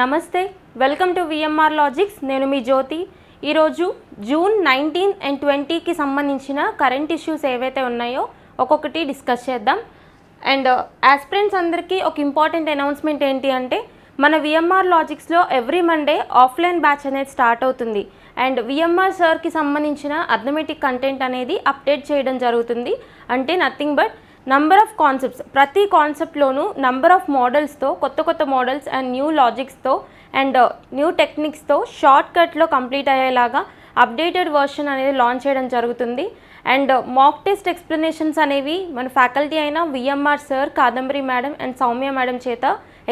నమస్తే, welcome to VMR logics. నేను మీ జ్యోతి. ఈరోజు జూన్ 19 అండ్ 20కి సంబంధించిన కరెంట్ ఇష్యూస్ ఏవైతే ఉన్నాయో ఒక్కొక్కటి డిస్కస్ చేద్దాం. అండ్ ఆస్పిరెంట్స్ అందరికీ ఒక ఇంపార్టెంట్ అనౌన్స్మెంట్ ఏంటి అంటే, మన విఎంఆర్ లాజిక్స్లో ఎవ్రీ మండే ఆఫ్లైన్ బ్యాచ్ అనేది స్టార్ట్ అవుతుంది. అండ్ విఎంఆర్ సార్కి సంబంధించిన అర్థమెటిక్ కంటెంట్ అనేది అప్డేట్ చేయడం జరుగుతుంది. అంటే nothing but number of concepts, ప్రతి కాన్సెప్ట్లోనూ నంబర్ ఆఫ్ మోడల్స్తో, కొత్త మోడల్స్ అండ్ న్యూ లాజిక్స్తో అండ్ న్యూ టెక్నిక్స్తో షార్ట్ కట్లో కంప్లీట్ అయ్యేలాగా అప్డేటెడ్ వర్షన్ అనేది లాంచ్ చేయడం జరుగుతుంది. అండ్ మాక్ టెస్ట్ ఎక్స్ప్లెనేషన్స్ అనేవి మన ఫ్యాకల్టీ అయిన VMR sir, Kadambari madam and Soumya madam చేత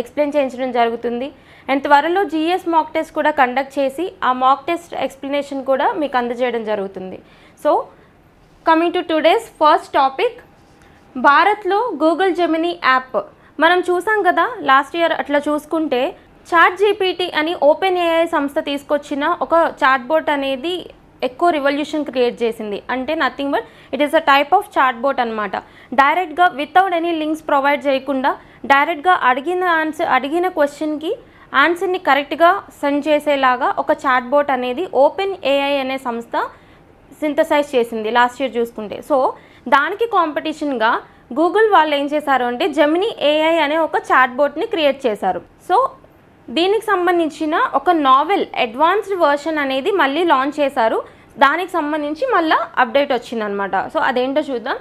ఎక్స్ప్లెయిన్ చేయించడం జరుగుతుంది. అండ్ త్వరలో జిఎస్ మాక్ టెస్ట్ కూడా కండక్ట్ చేసి ఆ మాక్ టెస్ట్ ఎక్స్ప్లెనేషన్ కూడా మీకు అందజేయడం జరుగుతుంది. So coming to today's first topic, భారత్లో గూగుల్ జెమినీ యాప్ మనం చూసాం కదా. లాస్ట్ ఇయర్ అట్లా చూసుకుంటే చాట్ జీపీటీ అని ఓపెన్ ఏఐ సంస్థ తీసుకొచ్చిన ఒక చాట్ బోట్ అనేది ఎక్కువ రివల్యూషన్ క్రియేట్ చేసింది. అంటే nothing but it is a type of chatbot అనమాట. డైరెక్ట్గా వితౌట్ ఎనీ లింక్స్ ప్రొవైడ్ చేయకుండా డైరెక్ట్గా అడిగిన క్వశ్చన్కి ఆన్సర్ని కరెక్ట్గా సెండ్ చేసేలాగా ఒక చాట్ బోట్ అనేది ఓపెన్ ఏఐ అనే సంస్థ సింథసైజ్ చేసింది లాస్ట్ ఇయర్ చూసుకుంటే. సో దానికి కాంపిటీషన్గా గూగుల్ వాళ్ళు ఏం చేశారు అంటే జెమినీ ఏఐ అనే ఒక చాట్ బోట్ని క్రియేట్ చేశారు. సో దీనికి సంబంధించిన ఒక నావెల్ అడ్వాన్స్డ్ వర్షన్ అనేది మళ్ళీ లాంచ్ చేశారు. దానికి సంబంధించి మళ్ళీ అప్డేట్ వచ్చిందనమాట. సో అదేంటో చూద్దాం.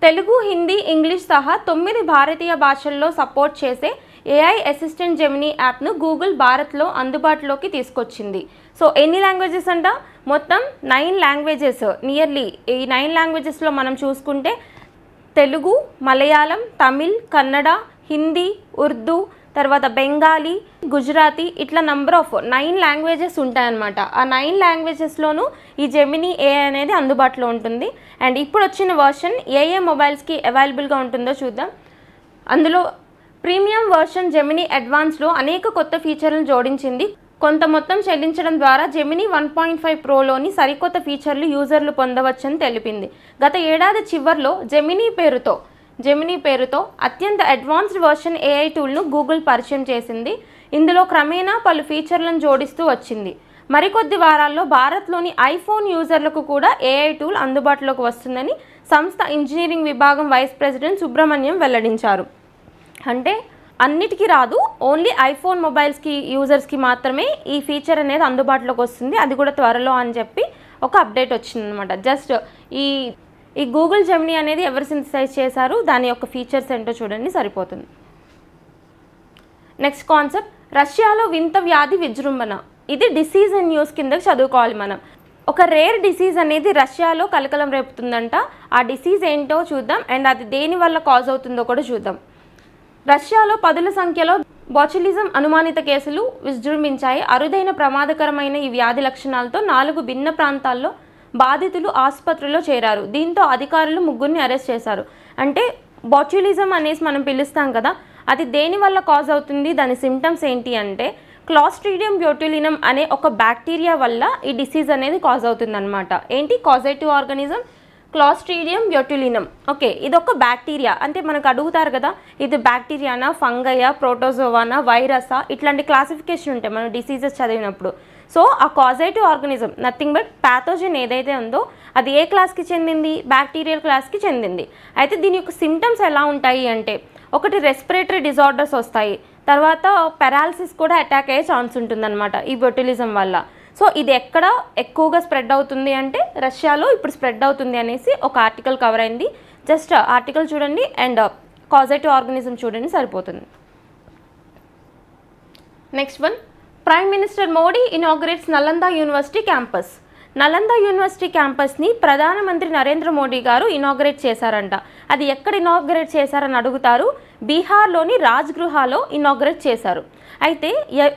తెలుగు, హిందీ, ఇంగ్లీష్ సహా 9 భారతీయ భాషల్లో సపోర్ట్ చేసే ఏఐ అసిస్టెంట్ జెమినీ యాప్ను గూగుల్ భారత్లో అందుబాటులోకి తీసుకొచ్చింది. సో ఎన్ని లాంగ్వేజెస్ అంట? మొత్తం 9 లాంగ్వేజెస్. నియర్లీ ఈ 9 లాంగ్వేజెస్లో మనం చూసుకుంటే తెలుగు, మలయాళం, తమిళ్, కన్నడ, హిందీ, ఉర్దూ, తర్వాత బెంగాలీ, గుజరాతీ, ఇట్లా నంబర్ ఆఫ్ 9 లాంగ్వేజెస్ ఉంటాయన్నమాట. ఆ 9 లాంగ్వేజెస్లోనూ ఈ జెమినీ ఏఐ అనేది అందుబాటులో ఉంటుంది. అండ్ ఇప్పుడు వచ్చిన వర్షన్ ఏ మొబైల్స్కి అవైలబుల్గా ఉంటుందో చూద్దాం. అందులో ప్రీమియం వర్షన్ జెమినీ అడ్వాన్స్లో అనేక కొత్త ఫీచర్లను జోడించింది. కొంత మొత్తం చెల్లించడం ద్వారా జెమినీ 1.5 ప్రోలోని సరికొత్త ఫీచర్లు యూజర్లు పొందవచ్చని తెలిపింది. గత ఏడాది చివరిలో జెమినీ పేరుతో అత్యంత అడ్వాన్స్డ్ వర్షన్ ఏఐ టూల్ను గూగుల్ పరిచయం చేసింది. ఇందులో క్రమేణా పలు ఫీచర్లను జోడిస్తూ వచ్చింది. మరికొద్ది వారాల్లో భారత్లోని ఐఫోన్ యూజర్లకు కూడా ఏఐ టూల్ అందుబాటులోకి వస్తుందని సంస్థ ఇంజనీరింగ్ విభాగం వైస్ ప్రెసిడెంట్ సుబ్రహ్మణ్యం వెల్లడించారు. అంటే అన్నిటికీ రాదు, ఓన్లీ ఐఫోన్ మొబైల్స్కి యూజర్స్కి మాత్రమే ఈ ఫీచర్ అనేది అందుబాటులోకి వస్తుంది. అది కూడా త్వరలో అని చెప్పి ఒక అప్డేట్ వచ్చిందనమాట. జస్ట్ ఈ గూగుల్ జెమినీ అనేది ఎవరు సింథసైజ్ చేశారు, దాని యొక్క ఫీచర్స్ ఏంటో చూడండి, సరిపోతుంది. నెక్స్ట్ కాన్సెప్ట్, రష్యాలో వింత వ్యాధి విజృంభణ. ఇది డిసీజ్ అండ్ న్యూస్ కింద చదువుకోవాలి మనం. ఒక రేర్ డిసీజ్ అనేది రష్యాలో కలకలం రేపుతుందంట. ఆ డిసీజ్ ఏంటో చూద్దాం అండ్ అది దేని వల్ల కాజ్ అవుతుందో కూడా చూద్దాం. రష్యాలో పదుల సంఖ్యలో బాచులిజం అనుమానిత కేసులు విజృంభించాయి. అరుదైన ప్రమాదకరమైన ఈ వ్యాధి లక్షణాలతో 4 భిన్న ప్రాంతాల్లో బాధితులు ఆసుపత్రిలో చేరారు. దీంతో అధికారులు 3ని అరెస్ట్ చేశారు. అంటే బాచులిజం అనేసి మనం పిలుస్తాం కదా, అది దేని వల్ల కాజ్ అవుతుంది, దాని సిమ్టమ్స్ ఏంటి అంటే క్లాస్ట్రీడియం బ్యూటిలినం అనే ఒక బ్యాక్టీరియా వల్ల ఈ డిసీజ్ అనేది కాజ్ అవుతుంది అనమాట. ఏంటి కాజేటివ్ ఆర్గానిజం? క్లాస్ట్రీడియం బ్యూటిలినం. ఓకే, ఇది ఒక బ్యాక్టీరియా. అంటే మనకు అడుగుతారు కదా, ఇది బ్యాక్టీరియానా, ఫంగయా, ప్రోటోజోవానా, వైరసా, ఇట్లాంటి క్లాసిఫికేషన్ ఉంటాయి మనం డిసీజెస్ చదివినప్పుడు. సో ఆ causative organism nothing but pathogen ఏదైతే ఉందో అది ఏ క్లాస్కి చెందింది? బ్యాక్టీరియల్ క్లాస్కి చెందింది. అయితే దీని యొక్క సిమ్టమ్స్ ఎలా ఉంటాయి అంటే, ఒకటి రెస్పిరేటరీ డిజార్డర్స్ వస్తాయి, తర్వాత పెరాలసిస్ కూడా అటాక్ అయ్యే ఛాన్స్ ఉంటుందన్నమాట ఈ బొట్యులిజం వల్ల. సో ఇది ఎక్కడ ఎక్కువగా స్ప్రెడ్ అవుతుంది అంటే రష్యాలో ఇప్పుడు స్ప్రెడ్ అవుతుంది అనేసి ఒక ఆర్టికల్ కవర్ అయింది. జస్ట్ ఆర్టికల్ చూడండి అండ్ కాజేటివ్ ఆర్గానిజం చూడండి, సరిపోతుంది. Next one, prime minister Modi inaugurates Nalanda university campus. Nalanda university క్యాంపస్ని ప్రధానమంత్రి నరేంద్ర మోడీ గారు ఇనాగ్రేట్ చేశారంట. అది ఎక్కడ ఇనాగ్రేట్ చేశారని అడుగుతారు. బీహార్లోని రాజ్గృహాలో ఇనాగ్రేట్ చేశారు. అయితే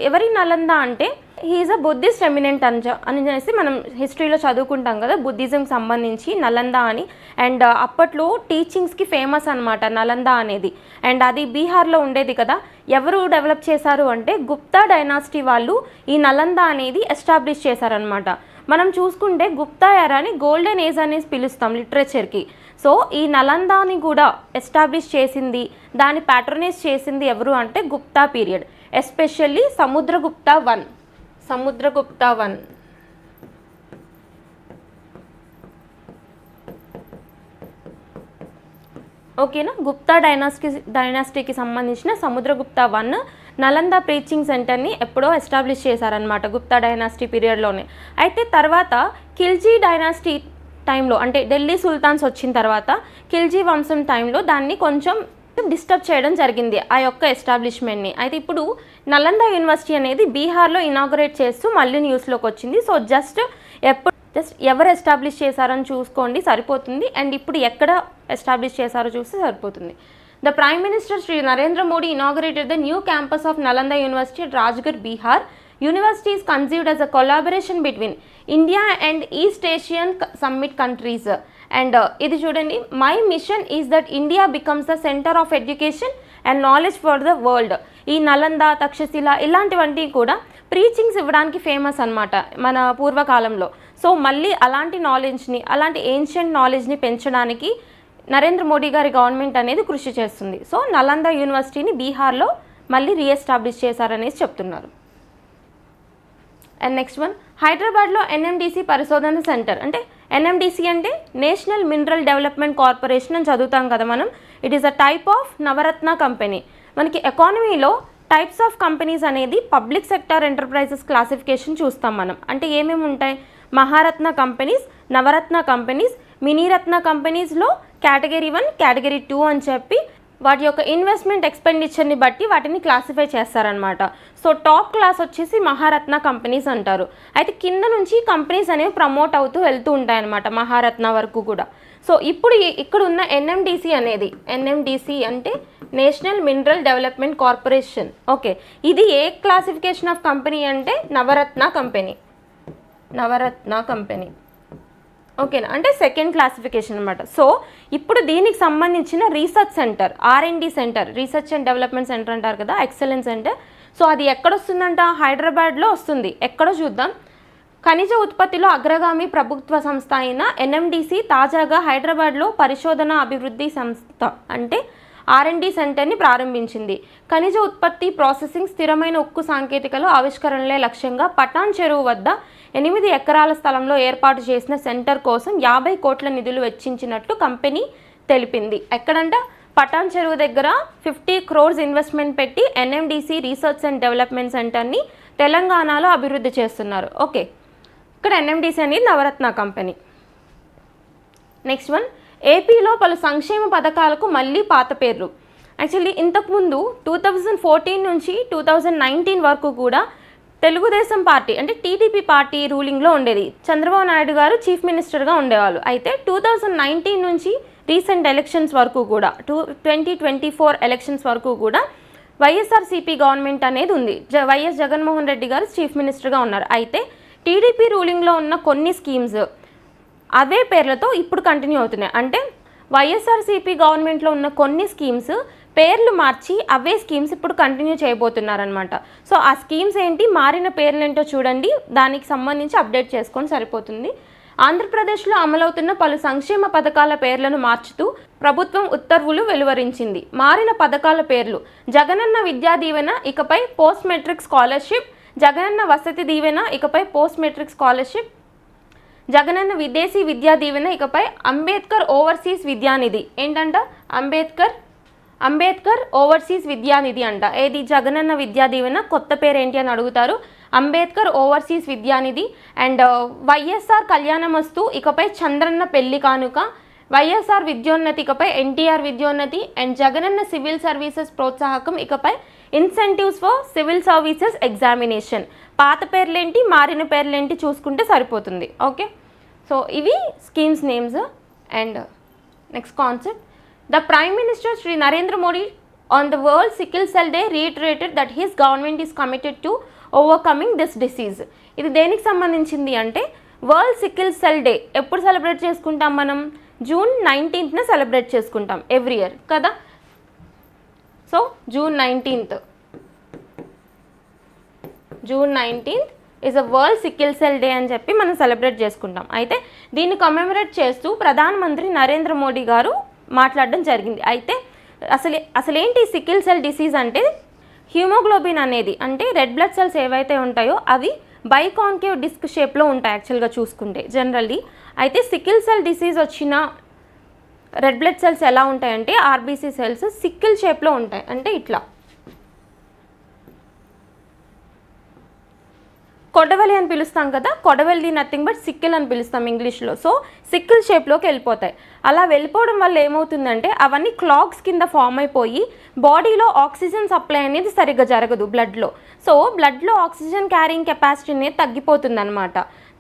ఎవరి నలంద అంటే హీఈస్ అ బుద్ధిస్ట్ ఎమినెంట్ అనేసి మనం హిస్టరీలో చదువుకుంటాం కదా, బుద్ధిజంకి సంబంధించి నలంద అని. అండ్ అప్పట్లో టీచింగ్స్కి ఫేమస్ అనమాట నలంద అనేది. అండ్ అది బీహార్లో ఉండేది కదా. ఎవరు డెవలప్ చేశారు అంటే గుప్తా డైనాసిటీ వాళ్ళు ఈ నలంద అనేది ఎస్టాబ్లిష్ చేశారనమాట. మనం చూసుకుంటే గుప్తా ఎరాని గోల్డెన్ ఏజ్ అనేసి పిలుస్తాం లిటరేచర్కి. సో ఈ నలందాని కూడా ఎస్టాబ్లిష్ చేసింది, దాన్ని ప్యాట్రనైజ్ చేసింది ఎవరు అంటే Gupta period. Especially Samudragupta one ఓకేనా. గుప్తా డైనాసిటీకి సంబంధించిన సముద్రగుప్త వన్ నలంద ప్రీచింగ్ సెంటర్ని ఎప్పుడో ఎస్టాబ్లిష్ చేశారనమాట గుప్తా డైనాసిటీ పీరియడ్లోనే. అయితే తర్వాత ఖిల్జీ డైనాసిటీ టైంలో, అంటే ఢిల్లీ సుల్తాన్స్ వచ్చిన తర్వాత ఖిల్జీ వంశం టైంలో దాన్ని కొంచెం డిస్టర్బ్ చేయడం జరిగింది ఆ యొక్క ఎస్టాబ్లిష్మెంట్ని. అయితే ఇప్పుడు నలంద యూనివర్సిటీ అనేది బీహార్లో ఇనాగరేట్ చేస్తూ మళ్ళీ న్యూస్లోకి వచ్చింది. సో జస్ట్ ఎవరు ఎస్టాబ్లిష్ చేశారని చూసుకోండి సరిపోతుంది, అండ్ ఇప్పుడు ఎక్కడ ఎస్టాబ్లిష్ చేశారో చూస్తే సరిపోతుంది. The prime minister Shri Narendra Modi inaugurated the new campus of Nalanda university at Rajgarh, Bihar. University is conceived as a collaboration between India and East Asian Summit countries. And ఇది చూడండి, my mission is that India becomes the centre of education and knowledge for the world. ఈ నలంద, తక్షశిల ఇలాంటివన్నీ కూడా preachings ఇవ్వడానికి famous అనమాట మన పూర్వకాలంలో. So మళ్ళీ అలాంటి నాలెడ్జ్ని, అలాంటి ఏన్షియంట్ నాలెడ్జ్ని పెంచడానికి నరేంద్ర మోడీ గారి గవర్నమెంట్ అనేది కృషి చేస్తుంది. సో నలంద యూనివర్సిటీని బీహార్లో మళ్ళీ రీఎస్టాబ్లిష్ చేశారనేసి చెప్తున్నారు. అండ్ నెక్స్ట్ వన్, హైదరాబాద్లో ఎన్ఎండిసి పరిశోధన సెంటర్. అంటే ఎన్ఎండిసి అంటే నేషనల్ మినరల్ డెవలప్మెంట్ కార్పొరేషన్ అని చదువుతాం కదా మనం. It is a type of Navratna company. మనకి ఎకానమీలో టైప్స్ ఆఫ్ కంపెనీస్ అనేది పబ్లిక్ సెక్టార్ ఎంటర్ప్రైజెస్ క్లాసిఫికేషన్ చూస్తాం మనం. అంటే ఏమేమి ఉంటాయి, మహారత్న కంపెనీస్, నవరత్న కంపెనీస్, మినీరత్న కంపెనీస్లో కేటగిరీ 1, కేటగిరీ 2 అని చెప్పి వాటి యొక్క ఇన్వెస్ట్మెంట్ ఎక్స్పెండిచర్ని బట్టి వాటిని క్లాసిఫై చేస్తారనమాట. సో టాప్ క్లాస్ వచ్చేసి మహారత్న కంపెనీస్ అంటారు. అయితే కింద నుంచి కంపెనీస్ అనేవి ప్రమోట్ అవుతూ వెళ్తూ ఉంటాయన్నమాట మహారత్న వరకు కూడా. సో ఇప్పుడు ఇక్కడ ఉన్న ఎన్ఎండిసి అనేది, ఎన్ఎండిసి అంటే national mineral development corporation. Okay, ఇది ఏ క్లాసిఫికేషన్ ఆఫ్ కంపెనీ అంటే నవరత్న కంపెనీ. ఓకేనా, అంటే సెకండ్ క్లాసిఫికేషన్ అనమాట. సో ఇప్పుడు దీనికి సంబంధించిన research centre, R&D centre, research and development centre అంటారు కదా, ఎక్సలెన్స్ సెంటర్. సో అది ఎక్కడొస్తుందంట, హైదరాబాద్లో వస్తుంది. ఎక్కడో చూద్దాం. ఖనిజ ఉత్పత్తిలో అగ్రగామి ప్రభుత్వ సంస్థ అయిన ఎన్ఎండిసి తాజాగా హైదరాబాద్లో పరిశోధన అభివృద్ధి సంస్థ అంటే R&D సెంటర్ని ప్రారంభించింది. ఖనిజ ఉత్పత్తి, ప్రాసెసింగ్, స్థిరమైన ఉక్కు సాంకేతికలో ఆవిష్కరణలే లక్ష్యంగా పటాన్ చెరువు వద్ద 8 ఎకరాల స్థలంలో ఏర్పాటు చేసిన సెంటర్ కోసం 50 కోట్ల నిధులు వెచ్చించినట్లు కంపెనీ తెలిపింది. ఎక్కడంట, పటాన్ చెరువు దగ్గర 50 crores ఇన్వెస్ట్మెంట్ పెట్టి ఎన్ఎండిసి రీసెర్చ్ అండ్ డెవలప్మెంట్ సెంటర్ని తెలంగాణలో అభివృద్ధి చేస్తున్నారు. ఓకే, ఇక్కడ ఎన్ఎండిసి అనేది నవరత్న కంపెనీ. నెక్స్ట్ వన్, ఏపీలో పలు సంక్షేమ పథకాలకు మళ్ళీ పాత పేర్లు. యాక్చువల్లీ ఇంతకుముందు 2014 నుంచి 2019 వరకు కూడా తెలుగుదేశం పార్టీ అంటే టీడీపీ పార్టీ రూలింగ్లో ఉండేది. చంద్రబాబు నాయుడు గారు చీఫ్ మినిస్టర్గా ఉండేవాళ్ళు. అయితే 2019 నుంచి రీసెంట్ ఎలక్షన్స్ వరకు కూడా 2024 ఎలక్షన్స్ వరకు కూడా వైఎస్ఆర్సీపీ గవర్నమెంట్ అనేది ఉంది. వైఎస్ జగన్మోహన్ రెడ్డి గారు చీఫ్ మినిస్టర్గా ఉన్నారు. అయితే టీడీపీ రూలింగ్లో ఉన్న కొన్ని స్కీమ్స్ అవే పేర్లతో ఇప్పుడు కంటిన్యూ అవుతున్నాయి. అంటే వైఎస్ఆర్సీపీ గవర్నమెంట్లో ఉన్న కొన్ని స్కీమ్స్ పేర్లు మార్చి అవే స్కీమ్స్ ఇప్పుడు కంటిన్యూ చేయబోతున్నారనమాట. సో ఆ స్కీమ్స్ ఏంటి, మారిన పేర్లు ఏంటో చూడండి, దానికి సంబంధించి అప్డేట్ చేసుకొని సరిపోతుంది. ఆంధ్రప్రదేశ్లో అమలవుతున్న పలు సంక్షేమ పథకాల పేర్లను మార్చుతూ ప్రభుత్వం ఉత్తర్వులు వెలువరించింది. మారిన పథకాల పేర్లు: జగనన్న విద్యా దీవెన ఇకపై post matric scholarship, Jagananna Vasathi Deevena ఇకపై పోస్ట్ మెట్రిక్ స్కాలర్షిప్, జగనన్న విదేశీ విద్యా దీవెన ఇకపై అంబేద్కర్ ఓవర్సీస్ విద్యానిధి. ఏంటంట, అంబేద్కర్ ఓవర్సీస్ విద్యానిధి అంట. ఏది, జగనన్న విద్యా దీవెన కొత్త పేరు ఏంటి అని అడుగుతారు, అంబేద్కర్ ఓవర్సీస్ విద్యానిధి. అండ్ వైఎస్ఆర్ కళ్యాణమస్తు ఇకపై చంద్రన్న పెళ్లి కానుక, వైఎస్ఆర్ విద్యోన్నతి ఇకపై NTR Vidyonnathi, and Jagananna civil services ప్రోత్సాహకం ఇకపై incentives for civil services examination. పాత పేర్లేంటి, మారిన పేర్లేంటి చూసుకుంటే సరిపోతుంది. ఓకే, సో ఇవి schemes names. And next concept, the prime minister Shri Narendra Modi on the world sickle cell day reiterated that his government is committed to overcoming this disease. ఇది దేనికి సంబంధించింది అంటే వరల్డ్ సికిల్ సెల్ డే ఎప్పుడు సెలబ్రేట్ చేసుకుంటాం మనం, June 19th celebrate చేసుకుంటాం every year కదా. So June 19th is a world sickle cell day అని చెప్పి మనం సెలబ్రేట్ చేసుకుంటాం. అయితే దీన్ని కమెమరేట్ చేస్తూ ప్రధానమంత్రి నరేంద్ర మోడీ గారు మాట్లాడడం జరిగింది. అయితే అసలేంటి సికిల్ సెల్ డిసీజ్ అంటే, హిమోగ్లోబిన్ అనేది అంటే రెడ్ బ్లడ్ సెల్స్ ఏవైతే ఉంటాయో అవి బైకాన్కేవ్ డిస్క్ షేప్లో ఉంటాయి యాక్చువల్గా చూసుకుంటే జనరల్లీ. అయితే సికిల్ సెల్ డిసీజ్ వచ్చిన రెడ్ బ్లడ్ సెల్స్ ఎలా ఉంటాయంటే ఆర్బీసీ సెల్స్ సికిల్ షేప్లో ఉంటాయి, అంటే ఇట్లా కొడవలి అని పిలుస్తాం కదా, కొడవలి నథింగ్ బట్ సిక్కిల్ అని పిలుస్తాం ఇంగ్లీష్లో. సో సిక్కిల్ షేప్లోకి వెళ్ళిపోతాయి. అలా వెళ్ళిపోవడం వల్ల ఏమవుతుందంటే అవన్నీ క్లాగ్స్ కింద ఫామ్ అయిపోయి బాడీలో ఆక్సిజన్ సప్లై అనేది సరిగ్గా జరగదు బ్లడ్లో. సో బ్లడ్లో ఆక్సిజన్ క్యారింగ్ కెపాసిటీ అనేది తగ్గిపోతుంది అనమాట.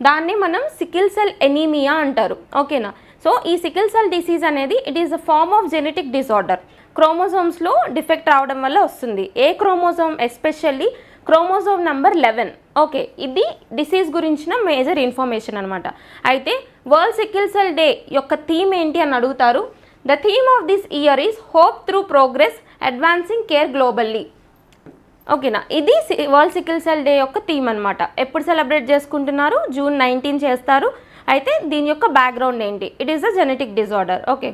దాన్ని మనం సికిల్ సెల్ ఎనీమియా అంటారు. ఓకేనా. సో ఈ సికిల్ సెల్ డిసీజ్ అనేది it is a form of genetic disorder. క్రోమోజోమ్స్లో డిఫెక్ట్ రావడం వల్ల వస్తుంది. ఏ chromosome especially chromosome number 11. Okay, ఇది డిసీజ్ గురించిన మేజర్ ఇన్ఫర్మేషన్ అనమాట. అయితే వరల్డ్ సికిల్ సెల్ డే యొక్క థీమ్ ఏంటి అని అడుగుతారు. The theme of this year is hope through progress advancing care globally. ఓకేనా, ఇది వరల్డ్ సికిల్ సెల్ డే యొక్క థీమ్ అనమాట. ఎప్పుడు సెలబ్రేట్ చేసుకుంటున్నారు? జూన్ 19 చేస్తారు. అయితే దీని యొక్క బ్యాక్గ్రౌండ్ ఏంటి? It is a genetic disorder. Okay,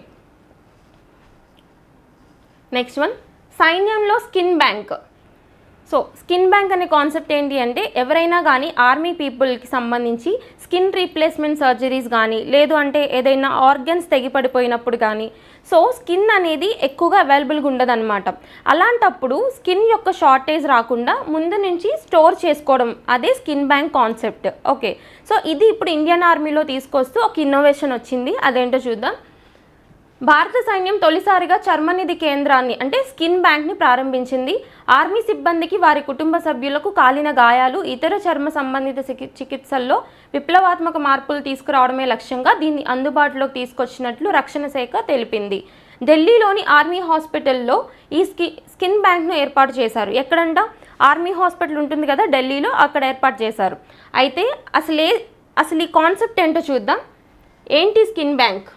next one, సైన్యంలో skin bank. So skin bank అనే కాన్సెప్ట్ ఏంటి అంటే ఎవరైనా కానీ ఆర్మీ పీపుల్కి సంబంధించి స్కిన్ రీప్లేస్మెంట్ సర్జరీస్ కానీ లేదు అంటే ఏదైనా ఆర్గన్స్ తెగిపడిపోయినప్పుడు కానీ సో స్కిన్ అనేది ఎక్కువగా అవైలబుల్గా ఉండదన్నమాట. అలాంటప్పుడు స్కిన్ యొక్క షార్టేజ్ రాకుండా ముందు నుంచి స్టోర్ చేసుకోవడం, అదే skin bank concept. Okay, so ఇది ఇప్పుడు ఇండియన్ ఆర్మీలో తీసుకొస్తూ ఒక ఇన్నోవేషన్ వచ్చింది. అదేంటో చూద్దాం. భారత సైన్యం తొలిసారిగా చర్మనిధి కేంద్రాన్ని అంటే స్కిన్ బ్యాంక్ని ప్రారంభించింది. ఆర్మీ సిబ్బందికి వారి కుటుంబ సభ్యులకు కాలిన గాయాలు ఇతర చర్మ సంబంధిత చికిత్సల్లో విప్లవాత్మక మార్పులు తీసుకురావడమే లక్ష్యంగా దీన్ని అందుబాటులోకి తీసుకొచ్చినట్లు రక్షణ శాఖ తెలిపింది. ఢిల్లీలోని ఆర్మీ హాస్పిటల్లో ఈ స్కిన్ బ్యాంక్ను ఏర్పాటు చేశారు. ఎక్కడంట? ఆర్మీ హాస్పిటల్ ఉంటుంది కదా ఢిల్లీలో, అక్కడ ఏర్పాటు చేశారు. అయితే అసలు ఈ కాన్సెప్ట్ ఏంటో చూద్దాం. ఏంటి స్కిన్ బ్యాంక్?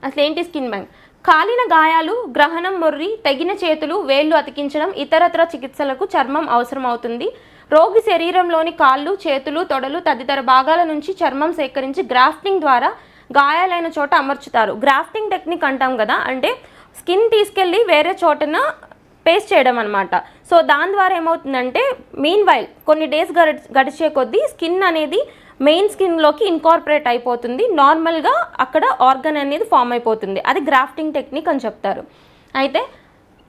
అసలు ఏంటి స్కిన్ బ్యాంక్? కాలిన గాయాలు, గ్రహణం, మొర్రి, తెగిన చేతులు, వేళ్లు అతికించడం, ఇతరత్ర చికిత్సలకు చర్మం అవసరం అవుతుంది. రోగి శరీరంలోని కాళ్ళు, చేతులు, తొడలు తదితర భాగాల నుంచి చర్మం సేకరించి గ్రాఫ్టింగ్ ద్వారా గాయాలైన చోట అమర్చుతారు. గ్రాఫ్టింగ్ టెక్నిక్ అంటాం కదా, అంటే స్కిన్ తీసుకెళ్ళి వేరే చోటన పేస్ట్ చేయడం అనమాట. సో దాని ద్వారా ఏమవుతుందంటే మీన్ వైల్ కొన్ని డేస్ గడిచే కొద్దీ స్కిన్ అనేది మెయిన్ స్కిన్లోకి ఇన్కార్పొరేట్ అయిపోతుంది. నార్మల్గా అక్కడ ఆర్గన్ అనేది ఫామ్ అయిపోతుంది. అది గ్రాఫ్టింగ్ టెక్నిక్ అని చెప్తారు. అయితే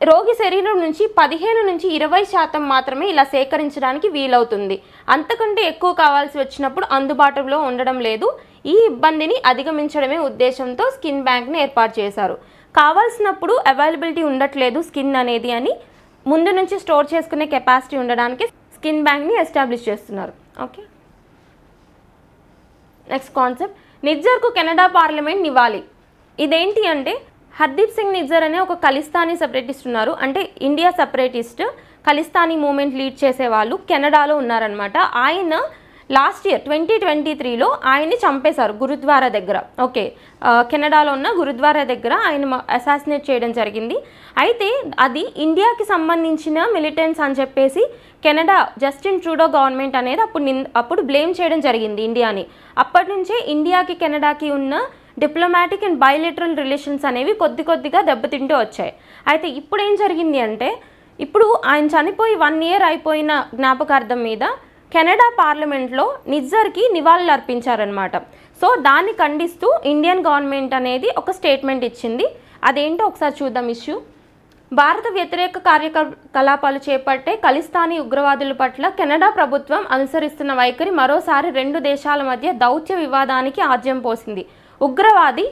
రోగి శరీరం నుంచి 15 నుంచి 20% మాత్రమే ఇలా సేకరించడానికి వీలవుతుంది. అంతకంటే ఎక్కువ కావాల్సి వచ్చినప్పుడు అందుబాటులో ఉండడం లేదు. ఈ ఇబ్బందిని అధిగమించడమే ఉద్దేశంతో స్కిన్ బ్యాంక్ని ఏర్పాటు చేశారు. కావాల్సినప్పుడు అవైలబిలిటీ ఉండట్లేదు స్కిన్ అనేది అని ముందు నుంచి స్టోర్ చేసుకునే కెపాసిటీ ఉండడానికి స్కిన్ బ్యాంక్ని ఎస్టాబ్లిష్ చేస్తున్నారు. ఓకే, నెక్స్ట్ కాన్సెప్ట్, నిజ్జర్కు కెనడా పార్లమెంట్ నివాళి. ఇదేంటి అంటే హర్దీప్ సింగ్ నిజ్జర్ అనే ఒక ఖలిస్తానీ సెపరేటిస్ట్ ఉన్నారు. అంటే India separatist Khalistani movement lead చేసేవాళ్ళు కెనడాలో ఉన్నారనమాట. ఆయన లాస్ట్ ఇయర్ 2023లో ఆయన్ని చంపేశారు గురుద్వారా దగ్గర. ఓకే, కెనడాలో ఉన్న గురుద్వారా దగ్గర ఆయన అసాసినేట్ చేయడం జరిగింది. అయితే అది ఇండియాకి సంబంధించిన మిలిటెంట్స్ అని చెప్పేసి కెనడా జస్టిన్ ట్రూడో గవర్నమెంట్ అనేది అప్పుడు బ్లేమ్ చేయడం జరిగింది ఇండియాని. అప్పటి నుంచే ఇండియాకి కెనడాకి ఉన్న డిప్లొమాటిక్ అండ్ బైలేటరల్ రిలేషన్స్ అనేవి కొద్దిగా దెబ్బతింటూ వచ్చాయి. అయితే ఇప్పుడు ఏం జరిగింది అంటే ఇప్పుడు ఆయన చనిపోయి 1 year అయిపోయిన జ్ఞాపకార్థం మీద కెనడా పార్లమెంట్లో నిజ్జర్కి నివాళులు అర్పించారనమాట. సో దాన్ని ఖండిస్తూ ఇండియన్ గవర్నమెంట్ అనేది ఒక స్టేట్మెంట్ ఇచ్చింది. అదేంటో ఒకసారి చూద్దాం ఇష్యూ. భారత వ్యతిరేక కార్యకలాపాలు చేపట్టే ఖలిస్తానీ ఉగ్రవాదుల పట్ల కెనడా ప్రభుత్వం అనుసరిస్తున్న వైఖరి మరోసారి 2 దేశాల మధ్య దౌత్య వివాదానికి ఆజ్యం పోసింది. ఉగ్రవాది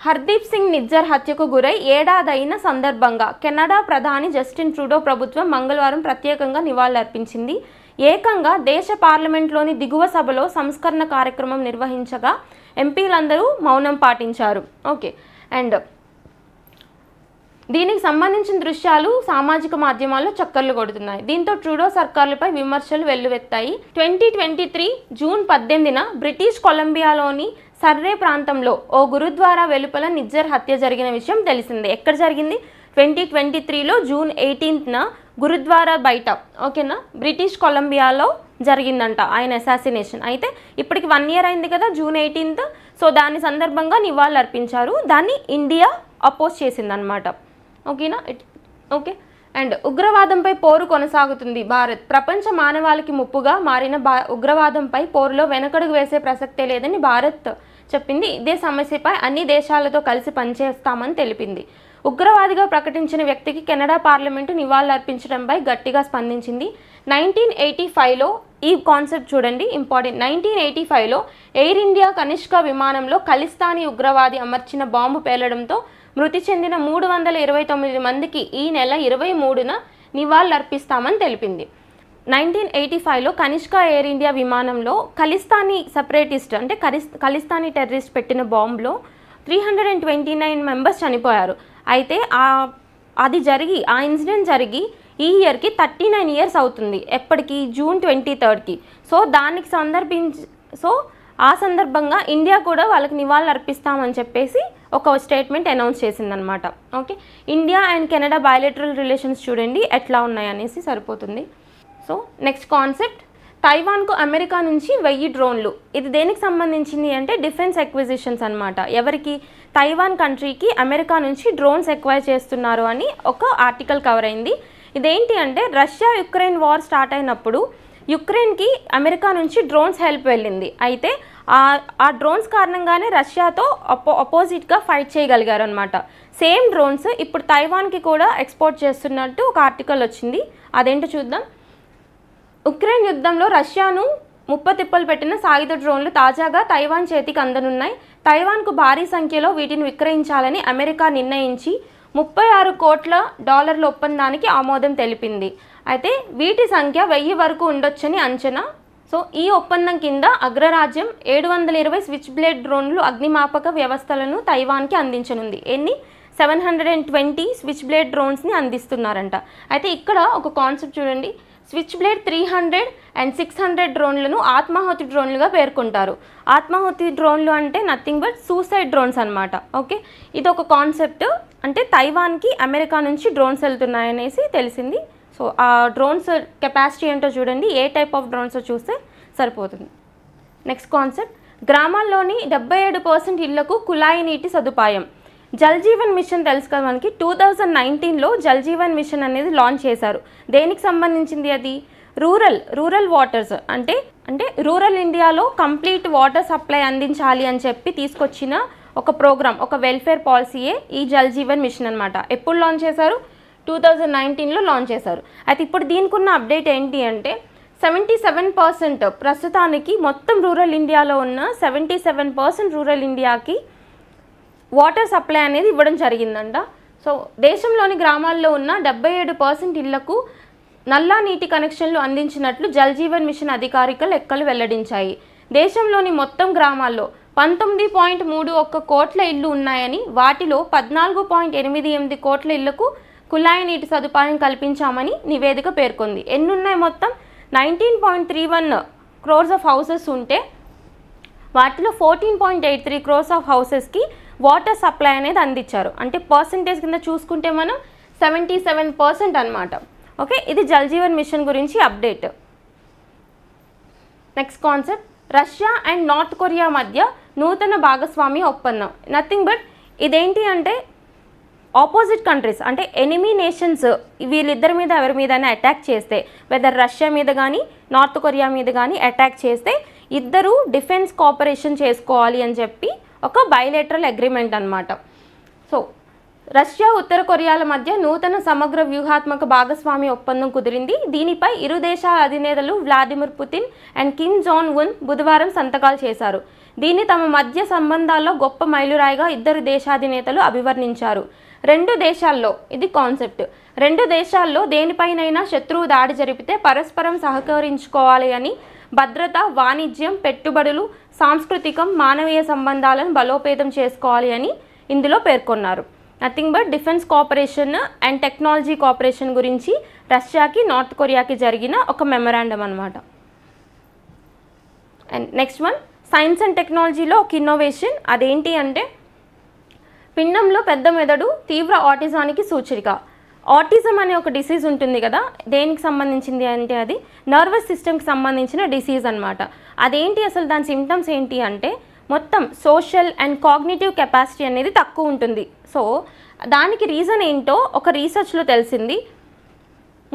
హర్దీప్ సింగ్ నిజ్జర్ హత్యకు గురై ఏడాదైన సందర్భంగా కెనడా ప్రధాని జస్టిన్ ట్రూడో ప్రభుత్వం మంగళవారం ప్రత్యేకంగా నివాళులర్పించింది. ఏకంగా దేశ పార్లమెంట్లోని దిగువ సభలో సంస్కరణ కార్యక్రమం నిర్వహించగా ఎంపీలందరూ మౌనం పాటించారు. ఓకే, అండ్ దీనికి సంబంధించిన దృశ్యాలు సామాజిక మాధ్యమాల్లో చక్కర్లు కొడుతున్నాయి. దీంతో ట్రూడో సర్కారులపై విమర్శలు వెల్లువెత్తాయి. 2023 జూన్ 18న బ్రిటిష్ కొలంబియాలోని సర్రే ప్రాంతంలో ఓ గురుద్వారా వెలుపల నిజ్జర్ హత్య జరిగిన విషయం తెలిసిందే. ఎక్కడ జరిగింది? 2023లో జూన్ 18న గురుద్వారా బయట, ఓకేనా, బ్రిటిష్ కొలంబియాలో జరిగిందంట ఆయన అసాసినేషన్. అయితే ఇప్పటికి 1 year అయింది కదా, జూన్ 18th. సో దాని సందర్భంగా నివాళులు అర్పించారు. దాన్ని ఇండియా అపోజ్ చేసిందనమాట. ఓకేనా. ఓకే. అండ్ ఉగ్రవాదంపై పోరు కొనసాగుతుంది భారత్. ప్రపంచ మానవాళికి ముప్పుగా మారిన ఉగ్రవాదంపై పోరులో వెనకడుగు వేసే ప్రసక్తే లేదని భారత్ చెప్పింది. ఇదే సమస్యపై అన్ని దేశాలతో కలిసి పనిచేస్తామని తెలిపింది. ఉగ్రవాదిగా ప్రకటించిన వ్యక్తికి కెనడా పార్లమెంటు నివాళులర్పించడంపై గట్టిగా స్పందించింది. 1985లో ఈ కాన్సెప్ట్ చూడండి, ఇంపార్టెంట్. 1985లో ఎయిర్ ఇండియా కనిష్క విమానంలో ఖలిస్తానీ ఉగ్రవాది అమర్చిన బాంబు పేలడంతో మృతి చెందిన 329 మందికి ఈ నెల 23న నివాళులర్పిస్తామని తెలిపింది. 1985లో కనిష్క ఎయిర్ ఇండియా విమానంలో ఖలిస్తానీ సెపరేటిస్ట్ అంటే ఖలిస్తానీ టెర్రరిస్ట్ పెట్టిన బాంబులో 329 మెంబర్స్ చనిపోయారు. అయితే అది జరిగి ఆ ఇన్సిడెంట్ జరిగి ఈ ఇయర్కి 39 ఇయర్స్ అవుతుంది. ఎప్పటికి? జూన్ 23కి. సో దానికి ఆ సందర్భంగా ఇండియా కూడా వాళ్ళకి నివాళులు అర్పిస్తామని చెప్పేసి ఒక స్టేట్మెంట్ అనౌన్స్ చేసిందనమాట. Okay. India and Canada bilateral relations చూడండి ఎట్లా ఉన్నాయనేసి సరిపోతుంది. సో నెక్స్ట్ కాన్సెప్ట్, తైవాన్కు అమెరికా నుంచి 1000 డ్రోన్లు. ఇది దేనికి సంబంధించింది అంటే డిఫెన్స్ ఎక్విజిషన్స్ అనమాట. ఎవరికి? తైవాన్ కంట్రీకి అమెరికా నుంచి డ్రోన్స్ ఎక్వైర్ చేస్తున్నారు అని ఒక ఆర్టికల్ కవర్ అయింది. ఇదేంటి అంటే రష్యా యుక్రెయిన్ వార్ స్టార్ట్ అయినప్పుడు యుక్రెయిన్కి అమెరికా నుంచి డ్రోన్స్ హెల్ప్ వెళ్ళింది. అయితే ఆ డ్రోన్స్ కారణంగానే రష్యాతో అపోజిట్గా ఫైట్ చేయగలిగారు అనమాట. సేమ్ డ్రోన్స్ ఇప్పుడు తైవాన్కి కూడా ఎక్స్పోర్ట్ చేస్తున్నట్టు ఒక ఆర్టికల్ వచ్చింది. అదేంటో చూద్దాం. ఉక్రెయిన్ యుద్ధంలో రష్యాను ముప్పతిప్పలు పెట్టిన సాయుధ డ్రోన్లు తాజాగా తైవాన్ చేతికి అందనున్నాయి. తైవాన్కు భారీ సంఖ్యలో వీటిని విక్రయించాలని అమెరికా నిర్ణయించి $36 కోట్ల ఒప్పందానికి ఆమోదం తెలిపింది. అయితే వీటి సంఖ్య 1000 వరకు ఉండొచ్చని అంచనా. సో ఈ ఒప్పందం కింద అగ్రరాజ్యం 720 స్విచ్ బ్లేడ్ డ్రోన్లు అగ్నిమాపక వ్యవస్థలను తైవాన్కి అందించనుంది. 720 స్విచ్ బ్లేడ్ డ్రోన్స్ని అందిస్తున్నారంట. అయితే ఇక్కడ ఒక కాన్సెప్ట్ చూడండి, స్విచ్ బ్లేడ్ 300 అండ్ 600 డ్రోన్లను ఆత్మాహుతి డ్రోన్లుగా పేర్కొంటారు. ఆత్మాహుతి డ్రోన్లు అంటే నథింగ్ బట్ సూసైడ్ డ్రోన్స్ అనమాట. ఓకే, ఇది ఒక కాన్సెప్ట్. అంటే తైవాన్కి అమెరికా నుంచి డ్రోన్స్ వెళ్తున్నాయనేసి తెలిసింది. సో ఆ డ్రోన్స్ కెపాసిటీ ఏంటో చూడండి, ఏ టైప్ ఆఫ్ డ్రోన్స్ చూస్తే సరిపోతుంది. నెక్స్ట్ కాన్సెప్ట్, గ్రామాల్లోని 77% ఇళ్లకు కుళాయి నీటి సదుపాయం. జల్ జీవన్ మిషన్ తెలుసు కదా మనకి. 2019లో జల్ జీవన్ మిషన్ అనేది లాంచ్ చేశారు. దేనికి సంబంధించింది అది? రూరల్ వాటర్స్ అంటే రూరల్ ఇండియాలో కంప్లీట్ వాటర్ సప్లై అందించాలి అని చెప్పి తీసుకొచ్చిన ఒక ప్రోగ్రామ్, ఒక వెల్ఫేర్ పాలసీయే ఈ జల్ జీవన్ మిషన్ అనమాట. ఎప్పుడు లాంచ్ చేశారు? 2019లో లాంచ్ చేశారు. అయితే ఇప్పుడు దీనికి ఉన్న అప్డేట్ ఏంటి అంటే 77% ప్రస్తుతానికి మొత్తం రూరల్ ఇండియాలో ఉన్న 77% రూరల్ ఇండియాకి వాటర్ సప్లై అనేది ఇవ్వడం జరిగిందంట. సో దేశంలోని గ్రామాల్లో ఉన్న 77% ఇళ్లకు నల్లా నీటి కనెక్షన్లు అందించినట్లు జల్ జీవన్ మిషన్ అధికారిక లెక్కలు వెల్లడించాయి. దేశంలోని మొత్తం గ్రామాల్లో 19.31 కోట్ల ఇళ్లు ఉన్నాయని, వాటిలో 14.88 కోట్ల ఇళ్లకు కుళాయి నీటి సదుపాయం కల్పించామని నివేదిక పేర్కొంది. ఎన్ని ఉన్నాయి మొత్తం? 19.31 క్రోర్స్ ఆఫ్ హౌసెస్ ఉంటే వాటిలో 14.83 క్రోర్స్ ఆఫ్ హౌసెస్కి వాటర్ సప్లై అనేది అందించారు. అంటే పర్సంటేజ్ కింద చూసుకుంటే మనం 77% అనమాట. ఓకే, ఇది జల్ జీవన్ మిషన్ గురించి update. Next concept, Russia and north Korea మధ్య నూతన భాగస్వామ్య ఒప్పందం. నథింగ్ బట్ ఇదేంటి అంటే ఆపోజిట్ కంట్రీస్ అంటే ఎనిమీ నేషన్స్ వీళ్ళిద్దరి మీద ఎవరి మీదైనా అటాక్ చేస్తే, వెదర్ రష్యా మీద కానీ నార్త్ కొరియా మీద కానీ అటాక్ చేస్తే ఇద్దరు డిఫెన్స్ కోఆపరేషన్ చేసుకోవాలి అని చెప్పి ఒక బైలేటరల్ అగ్రిమెంట్ అనమాట. సో రష్యా ఉత్తర కొరియాల మధ్య నూతన సమగ్ర వ్యూహాత్మక భాగస్వామ్య ఒప్పందం కుదిరింది. దీనిపై ఇరు దేశాల అధినేతలు Vladimir Putin and Kim Jong Un బుధవారం సంతకాలు చేశారు. దీన్ని తమ మధ్య సంబంధాల్లో గొప్ప మైలురాయిగా ఇద్దరు దేశాధినేతలు అభివర్ణించారు. రెండు దేశాల్లో, ఇది కాన్సెప్ట్, రెండు దేశాల్లో దేనిపైనైనా శత్రువు దాడి జరిపితే పరస్పరం సహకరించుకోవాలి అని, భద్రత, వాణిజ్యం, పెట్టుబడులు, సాంస్కృతికం, మానవీయ సంబంధాలను బలోపేతం చేసుకోవాలి అని ఇందులో పేర్కొన్నారు. Nothing but defence cooperation and technology cooperation గురించి రష్యాకి నార్త్ కొరియాకి జరిగిన ఒక మెమరాండం అనమాట. And next one, science and టెక్నాలజీలో ఒక ఇన్నోవేషన్. అదేంటి అంటే పిండంలో పెద్ద మెదడు తీవ్ర ఆటిజానికి సూచిక. ఆటిజం అనే ఒక డిసీజ్ ఉంటుంది కదా, దేనికి సంబంధించింది అంటే అది నర్వస్ సిస్టమ్కి సంబంధించిన డిసీజ్ అనమాట. అదేంటి అసలు దాని సిమ్టమ్స్ ఏంటి అంటే మొత్తం సోషల్ అండ్ కాగ్నిటివ్ కెపాసిటీ అనేది తక్కువ ఉంటుంది. సో దానికి రీజన్ ఏంటో ఒక రీసెర్చ్లో తెలిసింది.